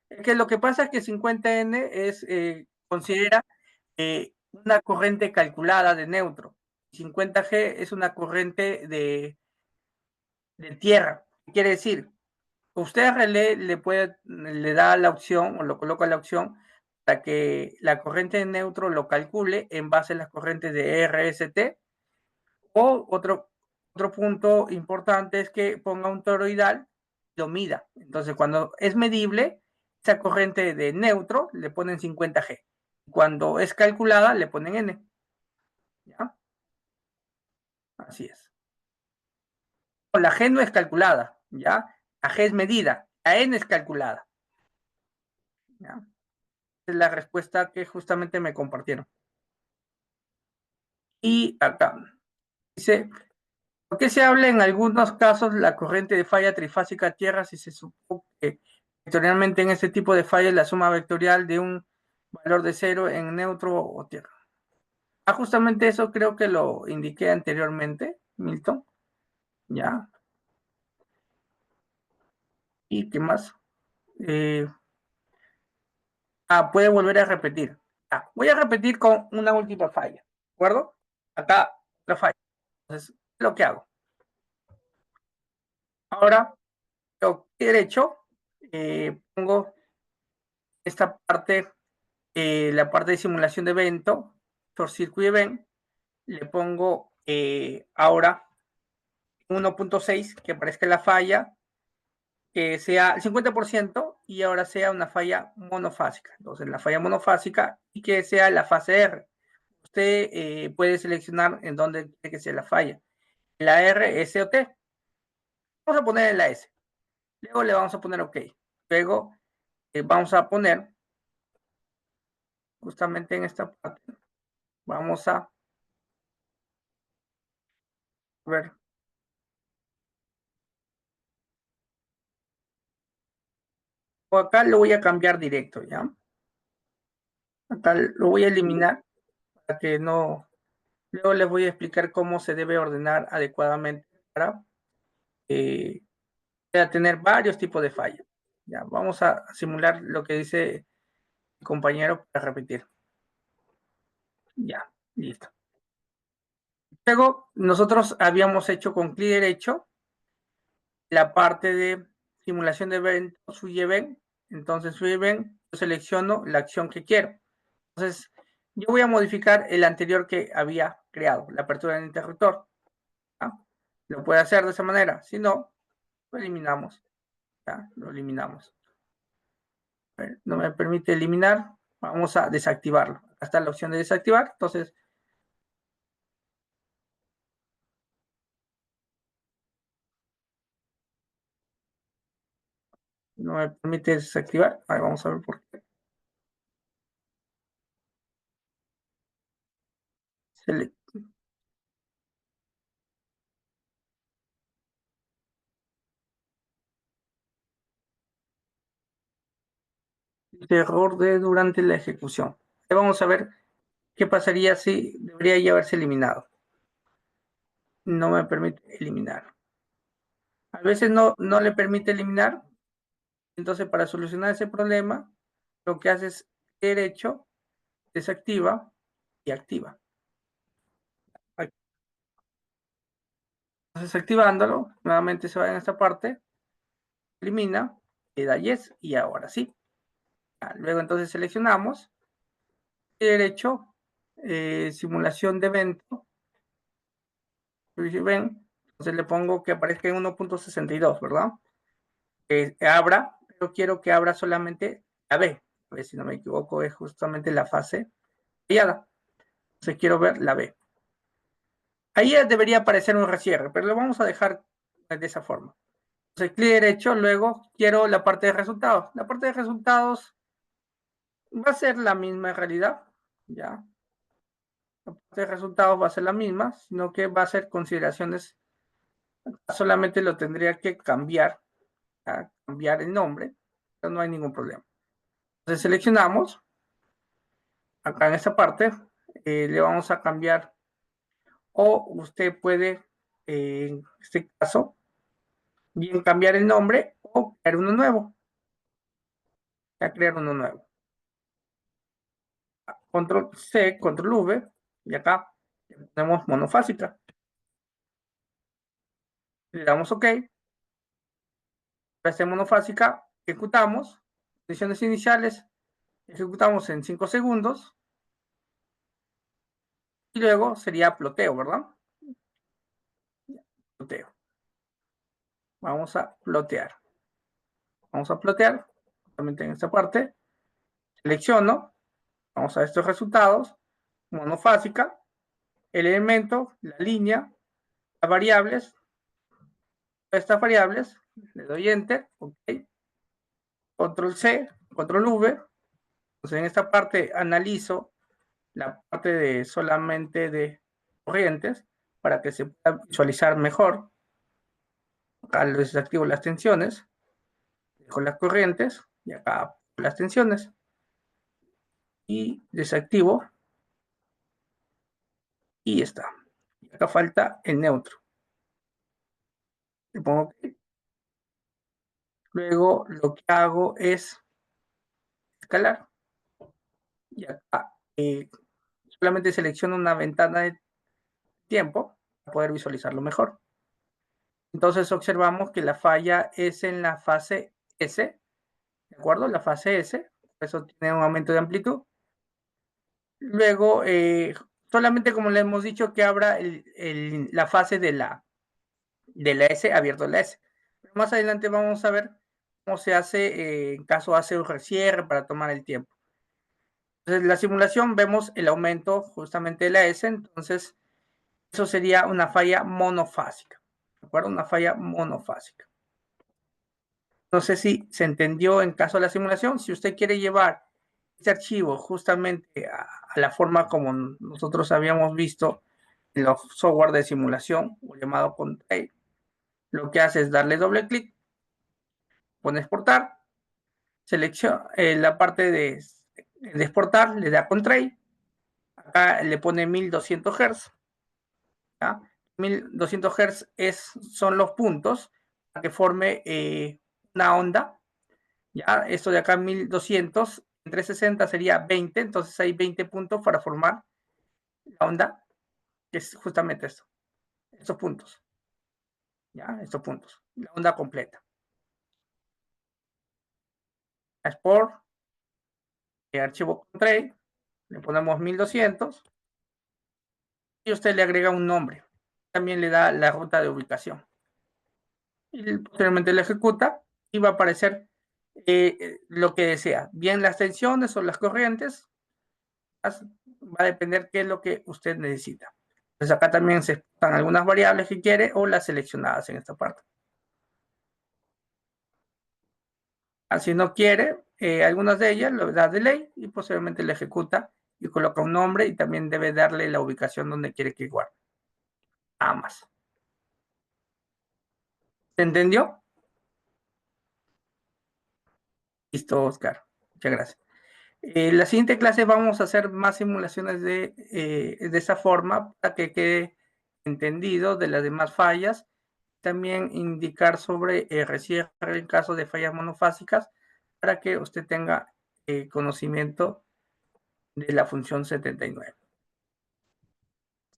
Es que lo que pasa es que 50N considera una corriente calculada de neutro. 50G es una corriente de tierra. Quiere decir, usted a relé le da la opción o lo coloca la opción para que la corriente de neutro lo calcule en base a las corrientes de RST. O otro punto importante es que ponga un toroidal y lo mida. Entonces, cuando es medible, esa corriente de neutro le ponen 50G. Cuando es calculada, le ponen N. ¿Ya? Así es. La G no es calculada, ¿ya? La G es medida, la N es calculada. ¿Ya? Esa es la respuesta que justamente me compartieron. Y acá dice, ¿por qué se habla en algunos casos la corriente de falla trifásica a tierra si se supone que vectorialmente en este tipo de fallas la suma vectorial de un valor de cero en neutro o tierra? Justamente eso creo que lo indiqué anteriormente, Milton. Ya. ¿Y qué más? Puede volver a repetir. Voy a repetir con una última falla. ¿De acuerdo? Acá, la falla. Entonces, lo que hago. Ahora, lo derecho, pongo esta parte, la parte de simulación de evento, short circuit event, le pongo ahora 1.6, que aparezca la falla, que sea el 50% y ahora sea una falla monofásica. Entonces, la falla monofásica y que sea la fase R. Usted puede seleccionar en dónde quiere que sea la falla. La R, S o T. Vamos a poner en la S. Luego le vamos a poner OK. Luego vamos a poner justamente en esta parte, vamos a ver. O acá lo voy a cambiar directo, ¿ya? Acá lo voy a eliminar para que no. Luego les voy a explicar cómo se debe ordenar adecuadamente para eh, tener varios tipos de fallas. Ya, vamos a simular lo que dice mi compañero para repetir. Ya, listo. Luego, nosotros habíamos hecho con clic derecho la parte de simulación de eventos, Switch Event. Entonces, Switch Event, yo selecciono la acción que quiero. Entonces, yo voy a modificar el anterior que había creado, la apertura del interruptor. ¿Ya? Lo puede hacer de esa manera. Si no, lo eliminamos. ¿Ya? Lo eliminamos. No me permite eliminar. Vamos a desactivarlo. Acá está la opción de desactivar. Entonces, no me permite desactivar. Ahora vamos a ver por qué. Select. Error de durante la ejecución. Vamos a ver qué pasaría si debería ya haberse eliminado. No me permite eliminar. A veces no le permite eliminar. Entonces, para solucionar ese problema, lo que hace es derecho, desactiva y activa. Entonces, activándolo, nuevamente se va en esta parte, elimina, le da yes y ahora sí. Luego entonces seleccionamos y derecho, simulación de evento. Ven, entonces le pongo que aparezca en 1.62, ¿verdad? Abra, pero quiero que abra solamente la B. A ver si no me equivoco, es justamente la fase fallada. Entonces quiero ver la B. Ahí debería aparecer un recierre, pero lo vamos a dejar de esa forma. Entonces, clic derecho, luego quiero la parte de resultados. La parte de resultados va a ser la misma en realidad, ¿ya? La parte de resultados va a ser la misma, sino que va a ser consideraciones, solamente lo tendría que cambiar, a cambiar el nombre, pero no hay ningún problema. Entonces seleccionamos, acá en esta parte, le vamos a cambiar, o usted puede, en este caso, bien cambiar el nombre o crear uno nuevo. A crear uno nuevo. Control C, control V, y acá tenemos monofásica. Le damos OK. Esta monofásica, ejecutamos, condiciones iniciales, ejecutamos en 5 segundos, y luego sería ploteo, ¿verdad? Ploteo. Vamos a plotear. Vamos a plotear, justamente en esta parte. Selecciono, vamos a estos resultados, monofásica, el elemento, la línea, las variables, estas variables, le doy Enter, OK, Control C, Control V. Entonces en esta parte analizo la parte de solamente de corrientes para que se pueda visualizar mejor. Acá desactivo las tensiones, dejo las corrientes y acá las tensiones. Y desactivo y está. Y acá falta el neutro. Le pongo OK. Luego lo que hago es escalar. Y acá solamente selecciono una ventana de tiempo para poder visualizarlo mejor. Entonces observamos que la falla es en la fase S, ¿de acuerdo? La fase S, eso tiene un aumento de amplitud. Luego, solamente como le hemos dicho que abra la fase de la S, abierto la S. Pero más adelante vamos a ver cómo se hace en caso hace un recierre para tomar el tiempo. Entonces, la simulación vemos el aumento justamente de la S, entonces eso sería una falla monofásica, ¿de acuerdo? Una falla monofásica. No sé si se entendió en caso de la simulación. Si usted quiere llevar este archivo justamente a la forma como nosotros habíamos visto en los software de simulación, o llamado Contrail, lo que hace es darle doble clic, pone exportar, selecciona la parte de exportar, le da Contrail, acá le pone 1200 Hz, ¿ya? 1200 Hz son los puntos para que forme una onda, ¿ya? Esto de acá 1200 entre 60 sería 20, entonces hay 20 puntos para formar la onda, que es justamente esto, estos puntos, ¿ya? Estos puntos, la onda completa. Export, archivo Contrail, le ponemos 1200 y usted le agrega un nombre. También le da la ruta de ubicación. Y posteriormente lo ejecuta y va a aparecer lo que desea. Bien las tensiones o las corrientes, va a depender qué es lo que usted necesita. Entonces acá también se están algunas variables que quiere o las seleccionadas en esta parte. Si no quiere, algunas de ellas lo da delay y posteriormente le ejecuta y coloca un nombre y también debe darle la ubicación donde quiere que guarde. Nada más. ¿Se entendió? Listo, Oscar. Muchas gracias. En la siguiente clase vamos a hacer más simulaciones de esa forma para que quede entendido de las demás fallas. También indicar sobre recierre en caso de fallas monofásicas para que usted tenga conocimiento de la función 79.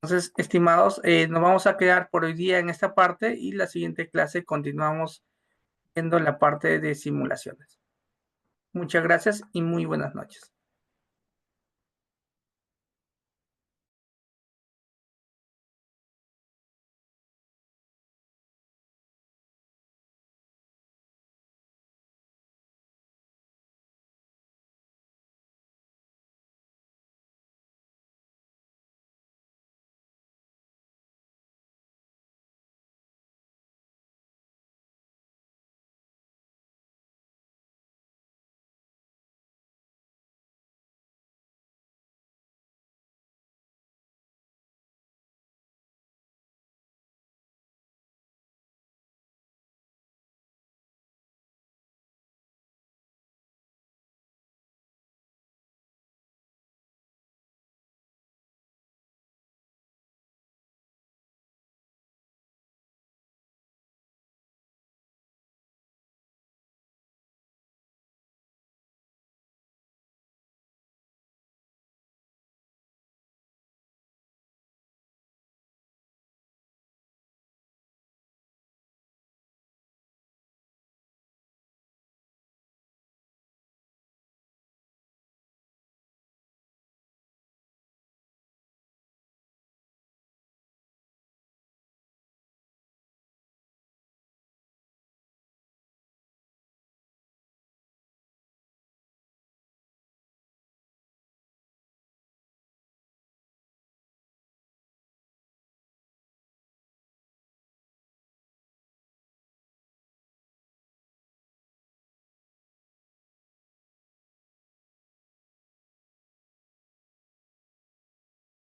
Entonces, estimados, nos vamos a quedar por hoy día en esta parte y la siguiente clase continuamos viendo la parte de simulaciones. Muchas gracias y muy buenas noches.